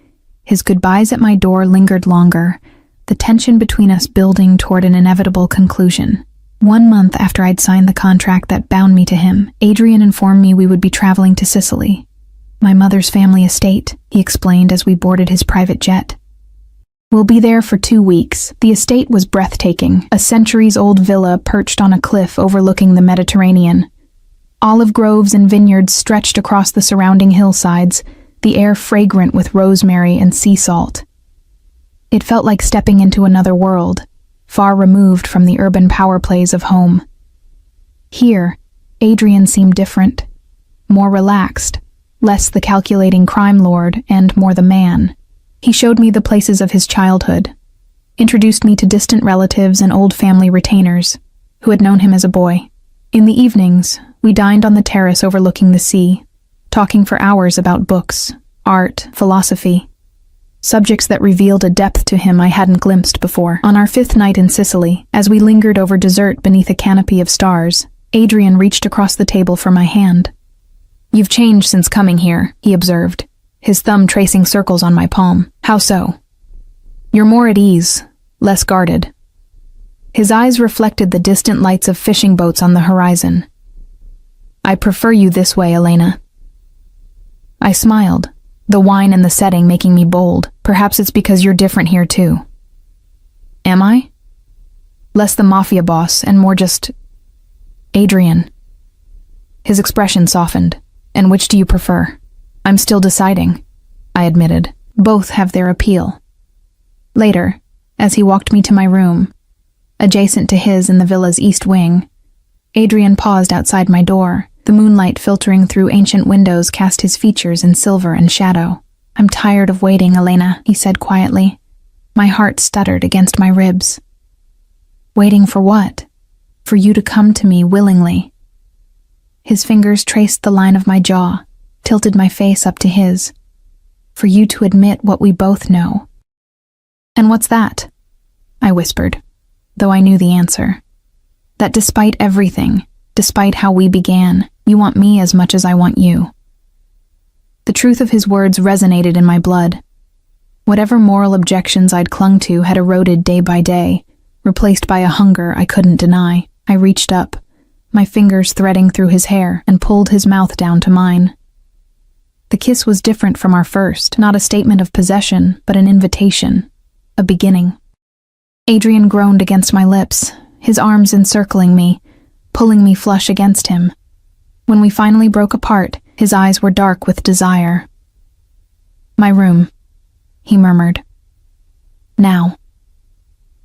his goodbyes at my door lingered longer, the tension between us building toward an inevitable conclusion. 1 month after I'd signed the contract that bound me to him, Adrian informed me we would be traveling to Sicily. "My mother's family estate," he explained as we boarded his private jet. "We'll be there for 2 weeks. The estate was breathtaking, a centuries-old villa perched on a cliff overlooking the Mediterranean. Olive groves and vineyards stretched across the surrounding hillsides, the air fragrant with rosemary and sea salt. It felt like stepping into another world, far removed from the urban power plays of home. Here, Adrian seemed different, more relaxed, less the calculating crime lord and more the man. He showed me the places of his childhood, introduced me to distant relatives and old family retainers who had known him as a boy. In the evenings, we dined on the terrace overlooking the sea, talking for hours about books, art, philosophy, subjects that revealed a depth to him I hadn't glimpsed before. On our 5th night in Sicily, as we lingered over dessert beneath a canopy of stars, Adrian reached across the table for my hand. "You've changed since coming here," he observed, his thumb tracing circles on my palm. "How so?" "You're more at ease, less guarded." His eyes reflected the distant lights of fishing boats on the horizon. "I prefer you this way, Elena." I smiled, the wine and the setting making me bold. "Perhaps it's because you're different here too." "Am I?" "Less the mafia boss and more just Adrian." His expression softened. "And which do you prefer?" "I'm still deciding," I admitted. "Both have their appeal." Later, as he walked me to my room, adjacent to his in the villa's east wing, Adrian paused outside my door. The moonlight filtering through ancient windows cast his features in silver and shadow. "I'm tired of waiting, Elena," he said quietly. My heart stuttered against my ribs. "Waiting for what?" "For you to come to me willingly." His fingers traced the line of my jaw, tilted my face up to his. "For you to admit what we both know." "And what's that?" I whispered, though I knew the answer. "That despite everything, despite how we began, you want me as much as I want you." The truth of his words resonated in my blood. Whatever moral objections I'd clung to had eroded day by day, replaced by a hunger I couldn't deny. I reached up, my fingers threading through his hair, and pulled his mouth down to mine. The kiss was different from our first, not a statement of possession, but an invitation, a beginning. Adrian groaned against my lips, his arms encircling me, pulling me flush against him. When we finally broke apart, his eyes were dark with desire. "My room," he murmured. "Now."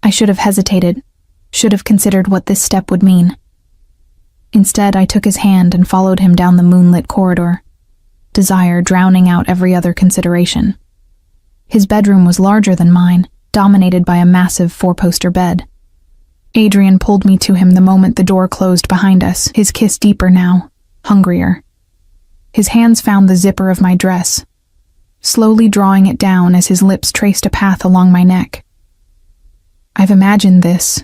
I should have hesitated, should have considered what this step would mean. Instead, I took his hand and followed him down the moonlit corridor, desire drowning out every other consideration. His bedroom was larger than mine, dominated by a massive 4-poster bed. Adrian pulled me to him the moment the door closed behind us, his kiss deeper now, hungrier. His hands found the zipper of my dress, slowly drawing it down as his lips traced a path along my neck. "I've imagined this,"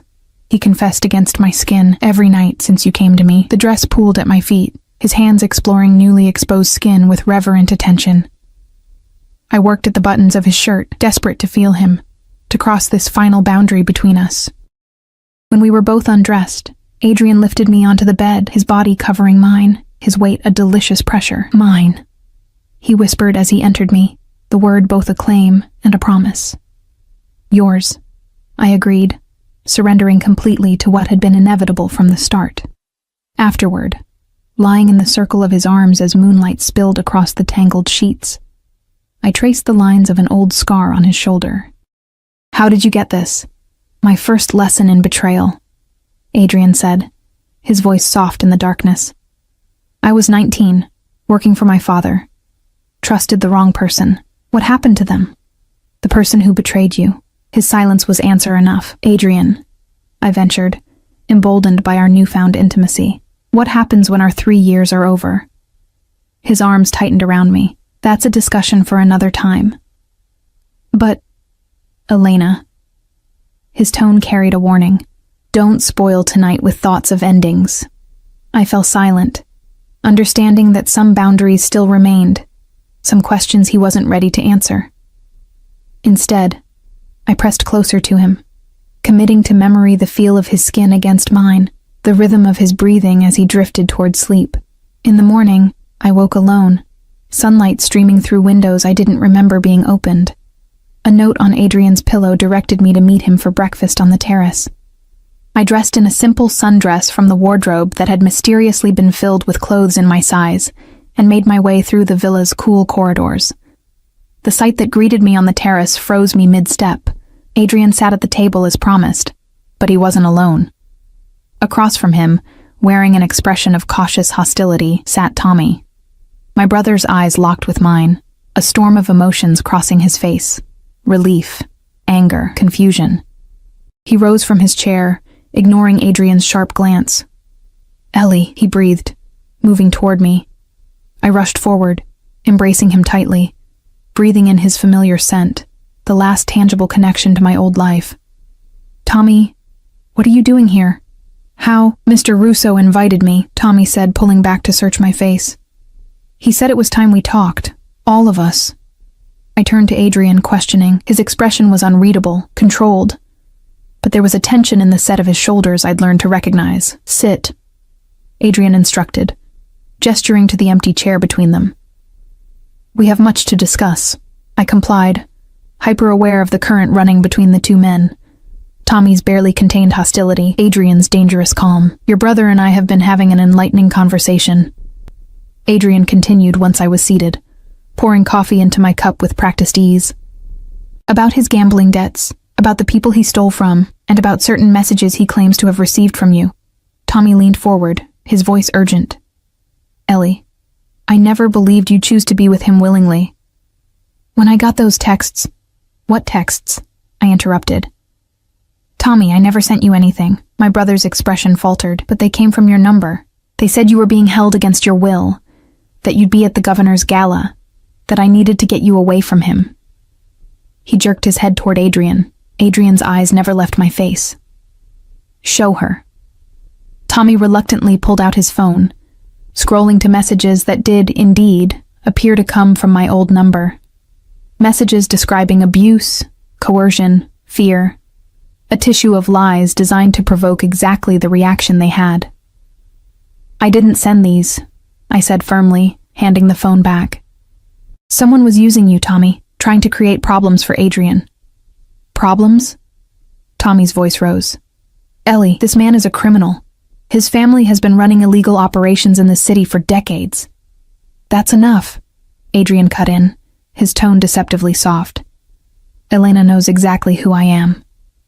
he confessed against my skin, "every night since you came to me." The dress pooled at my feet, his hands exploring newly exposed skin with reverent attention. I worked at the buttons of his shirt, desperate to feel him, to cross this final boundary between us. When we were both undressed, Adrian lifted me onto the bed, his body covering mine, his weight a delicious pressure. "Mine," he whispered as he entered me, the word both a claim and a promise. "Yours," I agreed, surrendering completely to what had been inevitable from the start. Afterward, lying in the circle of his arms as moonlight spilled across the tangled sheets, I traced the lines of an old scar on his shoulder. "How did you get this?" "My first lesson in betrayal," Adrian said, his voice soft in the darkness. "I was 19, working for my father. Trusted the wrong person. What happened to them?" "The person who betrayed you." His silence was answer enough. "Adrian," I ventured, emboldened by our newfound intimacy, "what happens when our 3 years are over?" His arms tightened around me. "That's a discussion for another time." "But, Elena," his tone carried a warning, "don't spoil tonight with thoughts of endings." I fell silent, understanding that some boundaries still remained, some questions he wasn't ready to answer. Instead, I pressed closer to him, committing to memory the feel of his skin against mine, the rhythm of his breathing as he drifted toward sleep. In the morning, I woke alone, sunlight streaming through windows I didn't remember being opened. A note on Adrian's pillow directed me to meet him for breakfast on the terrace. I dressed in a simple sundress from the wardrobe that had mysteriously been filled with clothes in my size, and made my way through the villa's cool corridors. The sight that greeted me on the terrace froze me mid-step. Adrian sat at the table as promised, but he wasn't alone. Across from him, wearing an expression of cautious hostility, sat Tommy. My brother's eyes locked with mine, a storm of emotions crossing his face. Relief, anger, confusion. He rose from his chair, ignoring Adrian's sharp glance. "Ellie," he breathed, moving toward me. I rushed forward, embracing him tightly, breathing in his familiar scent, the last tangible connection to my old life. "Tommy, what are you doing here?" "How?" "Mr. Russo invited me," Tommy said, pulling back to search my face. "He said it was time we talked, all of us." I turned to Adrian, questioning. His expression was unreadable, controlled, but there was a tension in the set of his shoulders I'd learned to recognize. "Sit," Adrian instructed, gesturing to the empty chair between them. "We have much to discuss," I complied, hyper-aware of the current running between the two men. Tommy's barely contained hostility, Adrian's dangerous calm. "Your brother and I have been having an enlightening conversation," Adrian continued once I was seated, pouring coffee into my cup with practiced ease. "About his gambling debts, about the people he stole from, and about certain messages he claims to have received from you." Tommy leaned forward, his voice urgent. "Ellie, I never believed you'd choose to be with him willingly." "When I got those texts—" "What texts?" I interrupted. "Tommy, I never sent you anything." My brother's expression faltered. "But they came from your number. They said you were being held against your will, that you'd be at the governor's gala, that I needed to get you away from him." He jerked his head toward Adrian. Adrian's eyes never left my face. "Show her." Tommy reluctantly pulled out his phone, scrolling to messages that did, indeed, appear to come from my old number. Messages describing abuse, coercion, fear, a tissue of lies designed to provoke exactly the reaction they had. "I didn't send these," I said firmly, handing the phone back. "Someone was using you, Tommy, trying to create problems for Adrian." "Problems?" Tommy's voice rose. "Ellie, this man is a criminal. His family has been running illegal operations in the city for decades." "That's enough," Adrian cut in, his tone deceptively soft. "Elena knows exactly who I am,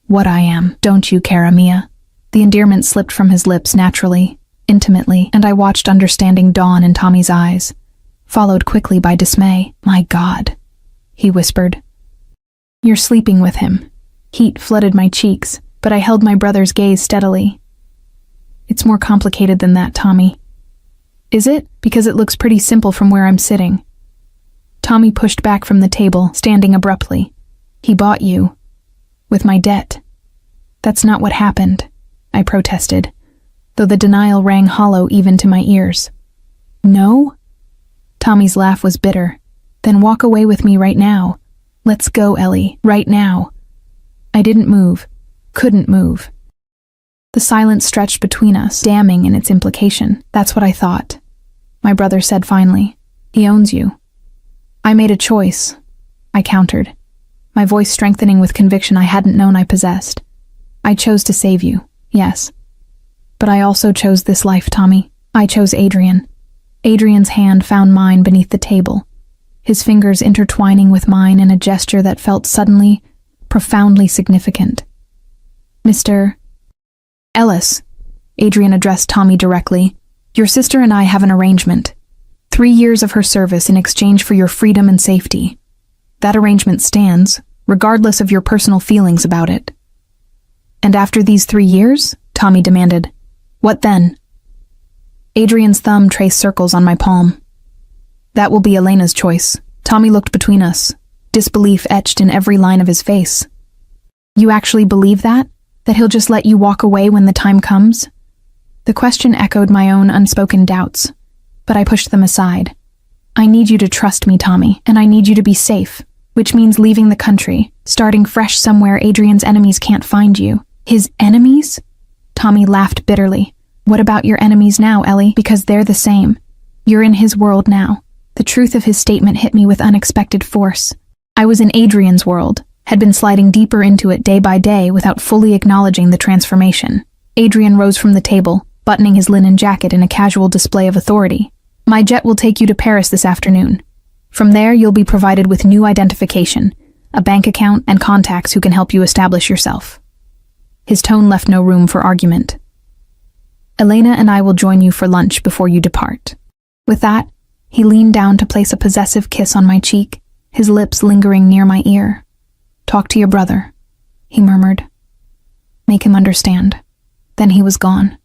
what I am. Don't you, cara mia?" The endearment slipped from his lips naturally, intimately, and I watched understanding dawn in Tommy's eyes, followed quickly by dismay. "My God," he whispered. "You're sleeping with him." Heat flooded my cheeks, but I held my brother's gaze steadily. "It's more complicated than that, Tommy." "Is it? Because it looks pretty simple from where I'm sitting." Tommy pushed back from the table, standing abruptly. He bought you. With my debt. That's not what happened, I protested, though the denial rang hollow even to my ears. No? Tommy's laugh was bitter. Then walk away with me right now. Let's go, Ellie, right now. I didn't move. Couldn't move. The silence stretched between us, damning in its implication. That's what I thought. My brother said finally. He owns you. I made a choice, I countered, my voice strengthening with conviction I hadn't known I possessed. I chose to save you, yes. But I also chose this life, Tommy. I chose Adrian. Adrian's hand found mine beneath the table, his fingers intertwining with mine in a gesture that felt suddenly, profoundly significant. Mr. Ellis, Adrian addressed Tommy directly, your sister and I have an arrangement. 3 years of her service in exchange for your freedom and safety. That arrangement stands, regardless of your personal feelings about it. And after these 3 years? Tommy demanded. What then? Adrian's thumb traced circles on my palm. That will be Elena's choice. Tommy looked between us, disbelief etched in every line of his face. You actually believe that? That he'll just let you walk away when the time comes? The question echoed my own unspoken doubts, but I pushed them aside. I need you to trust me, Tommy, and I need you to be safe, which means leaving the country, starting fresh somewhere Adrian's enemies can't find you. His enemies? Tommy laughed bitterly. What about your enemies now, Ellie? Because they're the same. You're in his world now. The truth of his statement hit me with unexpected force. I was in Adrian's world, had been sliding deeper into it day by day without fully acknowledging the transformation. Adrian rose from the table, buttoning his linen jacket in a casual display of authority. My jet will take you to Paris this afternoon. From there, you'll be provided with new identification, a bank account, and contacts who can help you establish yourself. His tone left no room for argument. Elena and I will join you for lunch before you depart. With that, he leaned down to place a possessive kiss on my cheek, his lips lingering near my ear. Talk to your brother, he murmured. Make him understand. Then he was gone,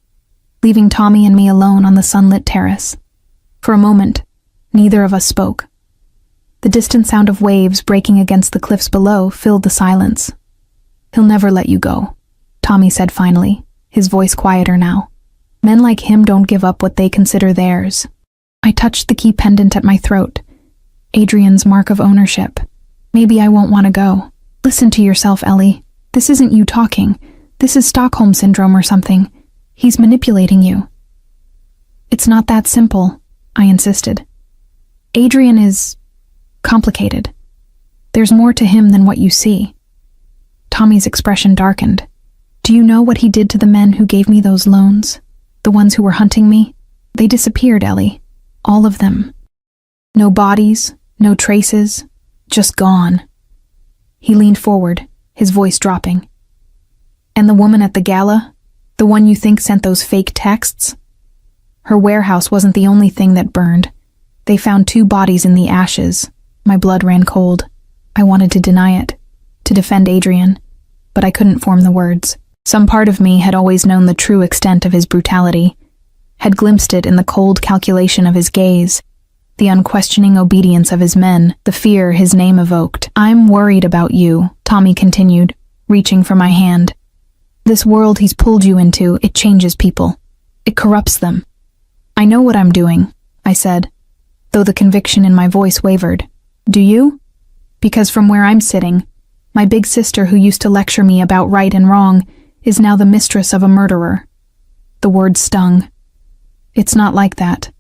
leaving Tommy and me alone on the sunlit terrace. For a moment, neither of us spoke. The distant sound of waves breaking against the cliffs below filled the silence. He'll never let you go, Tommy said finally, his voice quieter now. Men like him don't give up what they consider theirs. I touched the key pendant at my throat, Adrian's mark of ownership. Maybe I won't want to go. Listen to yourself, Ellie. This isn't you talking. This is Stockholm Syndrome or something. He's manipulating you. It's not that simple, I insisted. Adrian is complicated. There's more to him than what you see. Tommy's expression darkened. Do you know what he did to the men who gave me those loans? The ones who were hunting me? They disappeared, Ellie. All of them. No bodies, no traces, just gone. He leaned forward, his voice dropping. And the woman at the gala? The one you think sent those fake texts? Her warehouse wasn't the only thing that burned. They found 2 bodies in the ashes. My blood ran cold. I wanted to deny it, to defend Adrian, but I couldn't form the words. Some part of me had always known the true extent of his brutality, had glimpsed it in the cold calculation of his gaze, the unquestioning obedience of his men, the fear his name evoked. I'm worried about you, Tommy continued, reaching for my hand. This world he's pulled you into, it changes people. It corrupts them. I know what I'm doing, I said, though the conviction in my voice wavered. Do you? Because from where I'm sitting, my big sister who used to lecture me about right and wrong is now the mistress of a murderer. The word stung. It's not like that.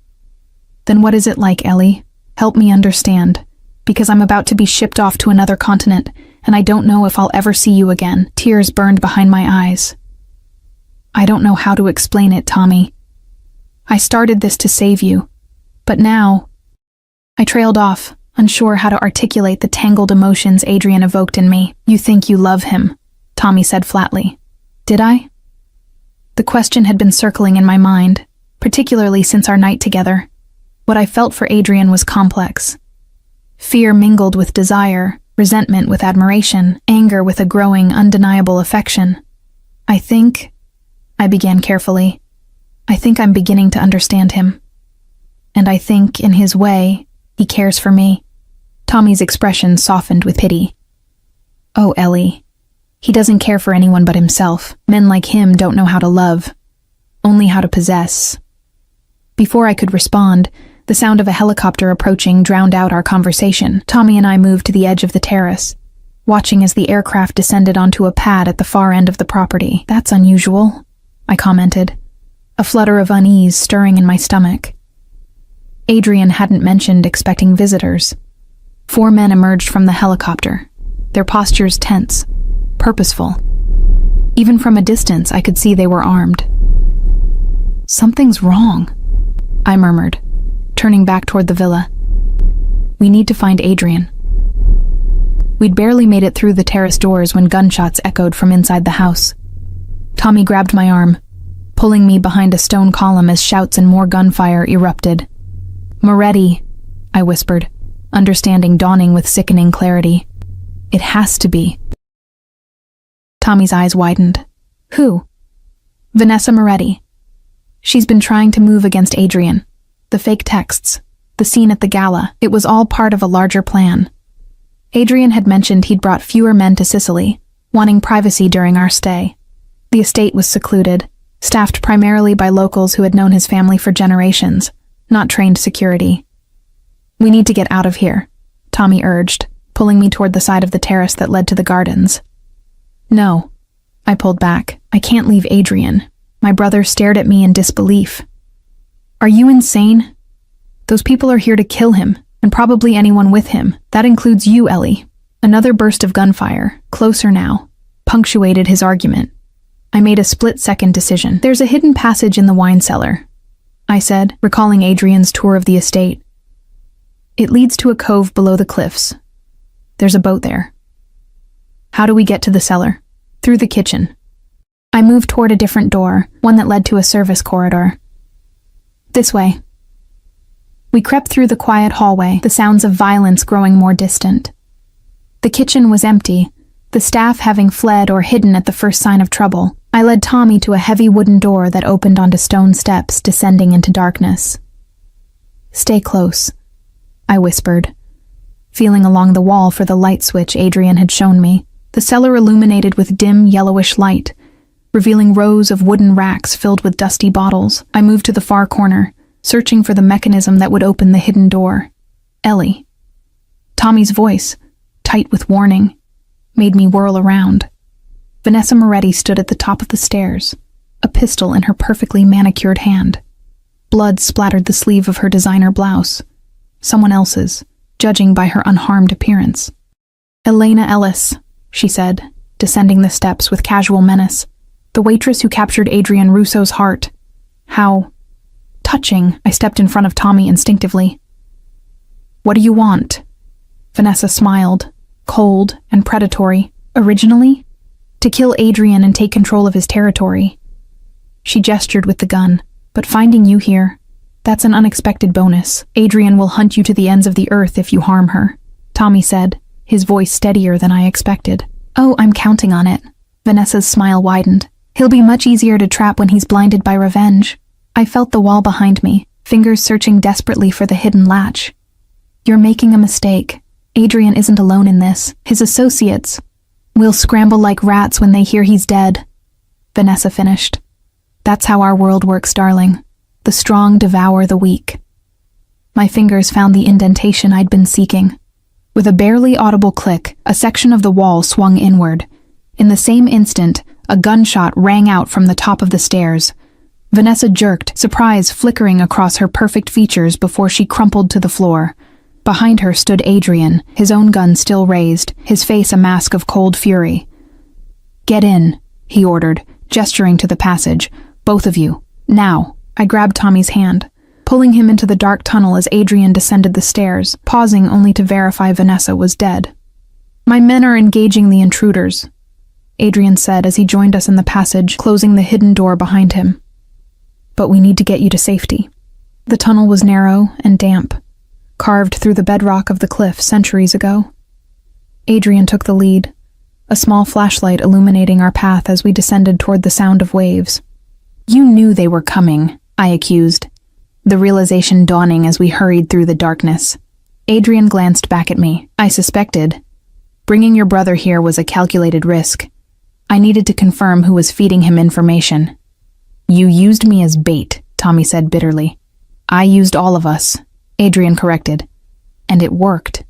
Then what is it like, Ellie? Help me understand, because I'm about to be shipped off to another continent, and I don't know if I'll ever see you again. Tears burned behind my eyes. I don't know how to explain it, Tommy. I started this to save you, but now... I trailed off, unsure how to articulate the tangled emotions Adrian evoked in me. You think you love him, Tommy said flatly. Did I? The question had been circling in my mind, particularly since our night together. What I felt for Adrian was complex. Fear mingled with desire, resentment with admiration, anger with a growing, undeniable affection. I began carefully, I think I'm beginning to understand him. And I think, in his way, he cares for me. Tommy's expression softened with pity. Oh, Ellie. He doesn't care for anyone but himself. Men like him don't know how to love, only how to possess. Before I could respond, the sound of a helicopter approaching drowned out our conversation. Tommy and I moved to the edge of the terrace, watching as the aircraft descended onto a pad at the far end of the property. That's unusual, I commented, a flutter of unease stirring in my stomach. Adrian hadn't mentioned expecting visitors. 4 men emerged from the helicopter, their postures tense, purposeful. Even from a distance, I could see they were armed. Something's wrong, I murmured, turning back toward the villa. We need to find Adrian. We'd barely made it through the terrace doors when gunshots echoed from inside the house. Tommy grabbed my arm, pulling me behind a stone column as shouts and more gunfire erupted. Moretti, I whispered, understanding dawning with sickening clarity. It has to be. Tommy's eyes widened. Who? Vanessa Moretti. She's been trying to move against Adrian. The fake texts, the scene at the gala, it was all part of a larger plan. Adrian had mentioned he'd brought fewer men to Sicily, wanting privacy during our stay. The estate was secluded, staffed primarily by locals who had known his family for generations, not trained security. We need to get out of here, Tommy urged, pulling me toward the side of the terrace that led to the gardens. No, I pulled back. I can't leave Adrian. My brother stared at me in disbelief. Are you insane? Those people are here to kill him, and probably anyone with him. That includes you, Ellie. Another burst of gunfire, closer now, punctuated his argument. I made a split-second decision. There's a hidden passage in the wine cellar, I said, recalling Adrian's tour of the estate. It leads to a cove below the cliffs. There's a boat there. How do we get to the cellar? Through the kitchen. I moved toward a different door, one that led to a service corridor. This way. We crept through the quiet hallway, the sounds of violence growing more distant. The kitchen was empty, the staff having fled or hidden at the first sign of trouble. I led Tommy to a heavy wooden door that opened onto stone steps descending into darkness. Stay close, I whispered, feeling along the wall for the light switch Adrian had shown me. The cellar illuminated with dim yellowish light, revealing rows of wooden racks filled with dusty bottles. I moved to the far corner, searching for the mechanism that would open the hidden door. Ellie. Tommy's voice, tight with warning, made me whirl around. Vanessa Moretti stood at the top of the stairs, a pistol in her perfectly manicured hand. Blood splattered the sleeve of her designer blouse, someone else's, judging by her unharmed appearance. Elena Ellis, she said, descending the steps with casual menace. The waitress who captured Adrian Russo's heart. How touching, I stepped in front of Tommy instinctively. What do you want? Vanessa smiled, cold and predatory. Originally, to kill Adrian and take control of his territory. She gestured with the gun. But finding you here, that's an unexpected bonus. Adrian will hunt you to the ends of the earth if you harm her, Tommy said, his voice steadier than I expected. Oh, I'm counting on it. Vanessa's smile widened. He'll be much easier to trap when he's blinded by revenge. I felt the wall behind me, fingers searching desperately for the hidden latch. You're making a mistake. Adrian isn't alone in this. His associates will scramble like rats when they hear he's dead. Vanessa finished. That's how our world works, darling. The strong devour the weak. My fingers found the indentation I'd been seeking. With a barely audible click, a section of the wall swung inward. In the same instant, a gunshot rang out from the top of the stairs. Vanessa jerked, surprise flickering across her perfect features before she crumpled to the floor. Behind her stood Adrian, his own gun still raised, his face a mask of cold fury. Get in, he ordered, gesturing to the passage. Both of you. Now. I grabbed Tommy's hand, pulling him into the dark tunnel as Adrian descended the stairs, pausing only to verify Vanessa was dead. My men are engaging the intruders, Adrian said as he joined us in the passage, closing the hidden door behind him. But we need to get you to safety. The tunnel was narrow and damp, carved through the bedrock of the cliff centuries ago. Adrian took the lead, a small flashlight illuminating our path as we descended toward the sound of waves. You knew they were coming, I accused, the realization dawning as we hurried through the darkness. Adrian glanced back at me. I suspected. Bringing your brother here was a calculated risk. I needed to confirm who was feeding him information. You used me as bait, Tommy said bitterly. I used all of us, Adrian corrected. And it worked.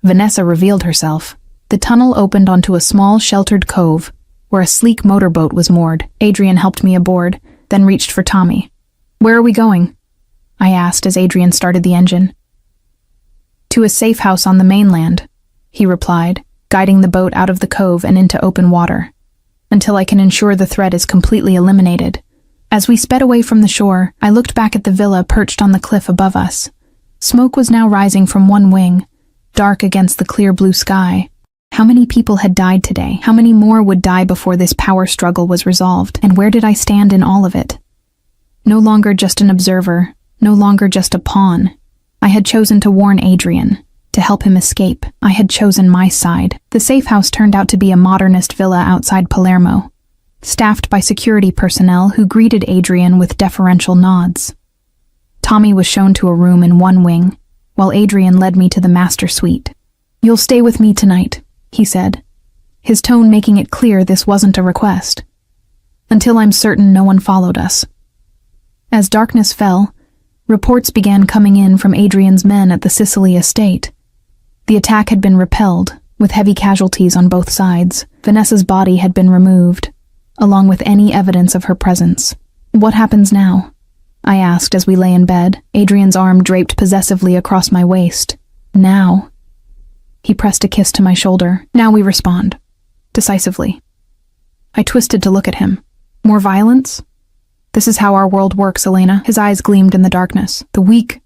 Vanessa revealed herself. The tunnel opened onto a small, sheltered cove where a sleek motorboat was moored. Adrian helped me aboard, then reached for Tommy. Where are we going? I asked as Adrian started the engine. To a safe house on the mainland, he replied, guiding the boat out of the cove and into open water, until I can ensure the threat is completely eliminated. As we sped away from the shore, I looked back at the villa perched on the cliff above us. Smoke was now rising from one wing, dark against the clear blue sky. How many people had died today? How many more would die before this power struggle was resolved? And where did I stand in all of it? No longer just an observer, no longer just a pawn. I had chosen to warn Adrian, to help him escape. I had chosen my side. The safe house turned out to be a modernist villa outside Palermo, staffed by security personnel who greeted Adrian with deferential nods. Tommy was shown to a room in one wing, while Adrian led me to the master suite. You'll stay with me tonight, he said, his tone making it clear this wasn't a request. Until I'm certain no one followed us. As darkness fell, reports began coming in from Adrian's men at the Sicily estate. The attack had been repelled, with heavy casualties on both sides. Vanessa's body had been removed, along with any evidence of her presence. What happens now? I asked as we lay in bed, Adrian's arm draped possessively across my waist. Now. He pressed a kiss to my shoulder. Now we respond. Decisively. I twisted to look at him. More violence? This is how our world works, Elena. His eyes gleamed in the darkness. The weak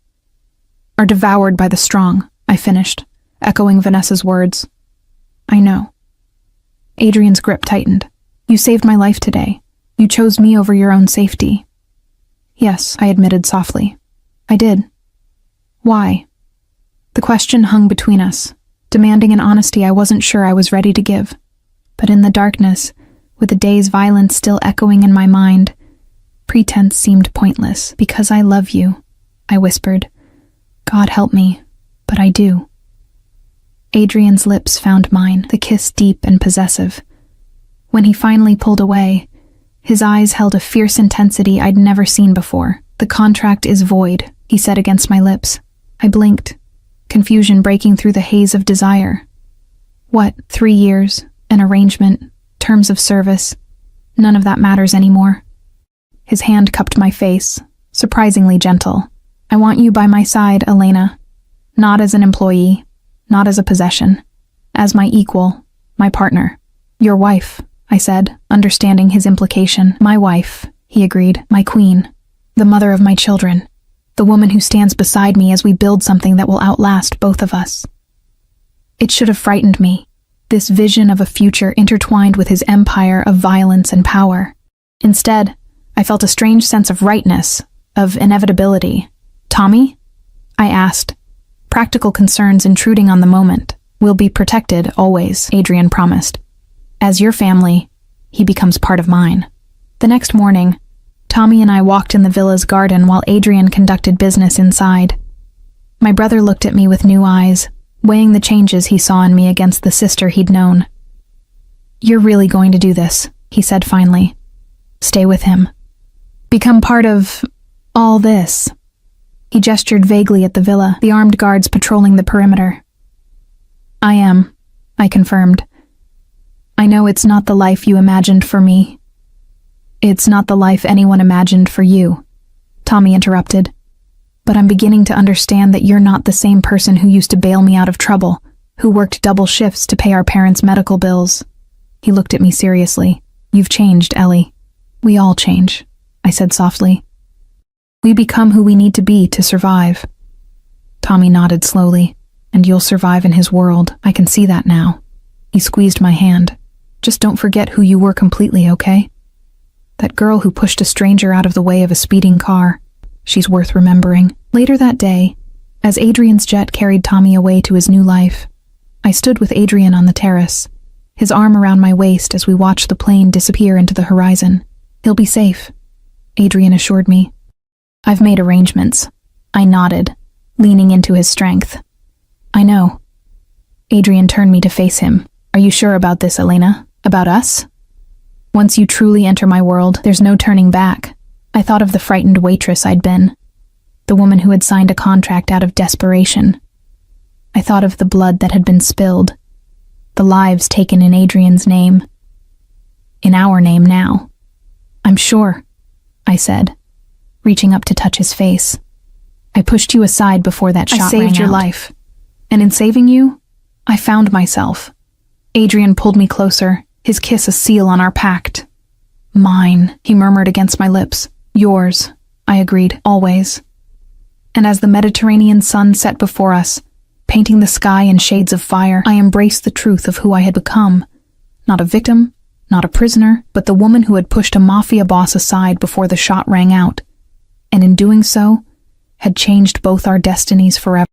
are devoured by the strong, I finished, echoing Vanessa's words. I know. Adrian's grip tightened. You saved my life today. You chose me over your own safety. Yes, I admitted softly. I did. Why? The question hung between us, demanding an honesty I wasn't sure I was ready to give. But in the darkness, with the day's violence still echoing in my mind, pretense seemed pointless. Because I love you, I whispered. God help me, but I do. Adrian's lips found mine, the kiss deep and possessive. When he finally pulled away, his eyes held a fierce intensity I'd never seen before. The contract is void, he said against my lips. I blinked, confusion breaking through the haze of desire. What, 3 years, an arrangement, terms of service? None of that matters anymore. His hand cupped my face, surprisingly gentle. I want you by my side, Elena. Not as an employee, not as a possession. As my equal, my partner. Your wife, I said, understanding his implication. My wife, he agreed. My queen. The mother of my children. The woman who stands beside me as we build something that will outlast both of us. It should have frightened me, this vision of a future intertwined with his empire of violence and power. Instead, I felt a strange sense of rightness, of inevitability. Tommy? I asked, practical concerns intruding on the moment. We'll be protected, always, Adrian promised. As your family, he becomes part of mine. The next morning, Tommy and I walked in the villa's garden while Adrian conducted business inside. My brother looked at me with new eyes, weighing the changes he saw in me against the sister he'd known. You're really going to do this, he said finally. Stay with him. Become part of all this. He gestured vaguely at the villa, the armed guards patrolling the perimeter. I am, I confirmed. I know it's not the life you imagined for me. It's not the life anyone imagined for you, Tommy interrupted. But I'm beginning to understand that you're not the same person who used to bail me out of trouble, who worked double shifts to pay our parents' medical bills. He looked at me seriously. You've changed, Ellie. We all change, I said softly. We become who we need to be to survive. Tommy nodded slowly. And you'll survive in his world. I can see that now. He squeezed my hand. Just don't forget who you were completely, okay? That girl who pushed a stranger out of the way of a speeding car. She's worth remembering. Later that day, as Adrian's jet carried Tommy away to his new life, I stood with Adrian on the terrace, his arm around my waist as we watched the plane disappear into the horizon. He'll be safe, Adrian assured me. I've made arrangements. I nodded, leaning into his strength. I know. Adrian turned me to face him. Are you sure about this, Elena? About us? Once you truly enter my world, there's no turning back. I thought of the frightened waitress I'd been, the woman who had signed a contract out of desperation. I thought of the blood that had been spilled, the lives taken in Adrian's name. In our name now. I'm sure, I said, reaching up to touch his face. I pushed you aside before that shot rang out. I saved your life. And in saving you, I found myself. Adrian pulled me closer, his kiss a seal on our pact. Mine, he murmured against my lips. Yours, I agreed, always. And as the Mediterranean sun set before us, painting the sky in shades of fire, I embraced the truth of who I had become. Not a victim, not a prisoner, but the woman who had pushed a mafia boss aside before the shot rang out, and in doing so, had changed both our destinies forever.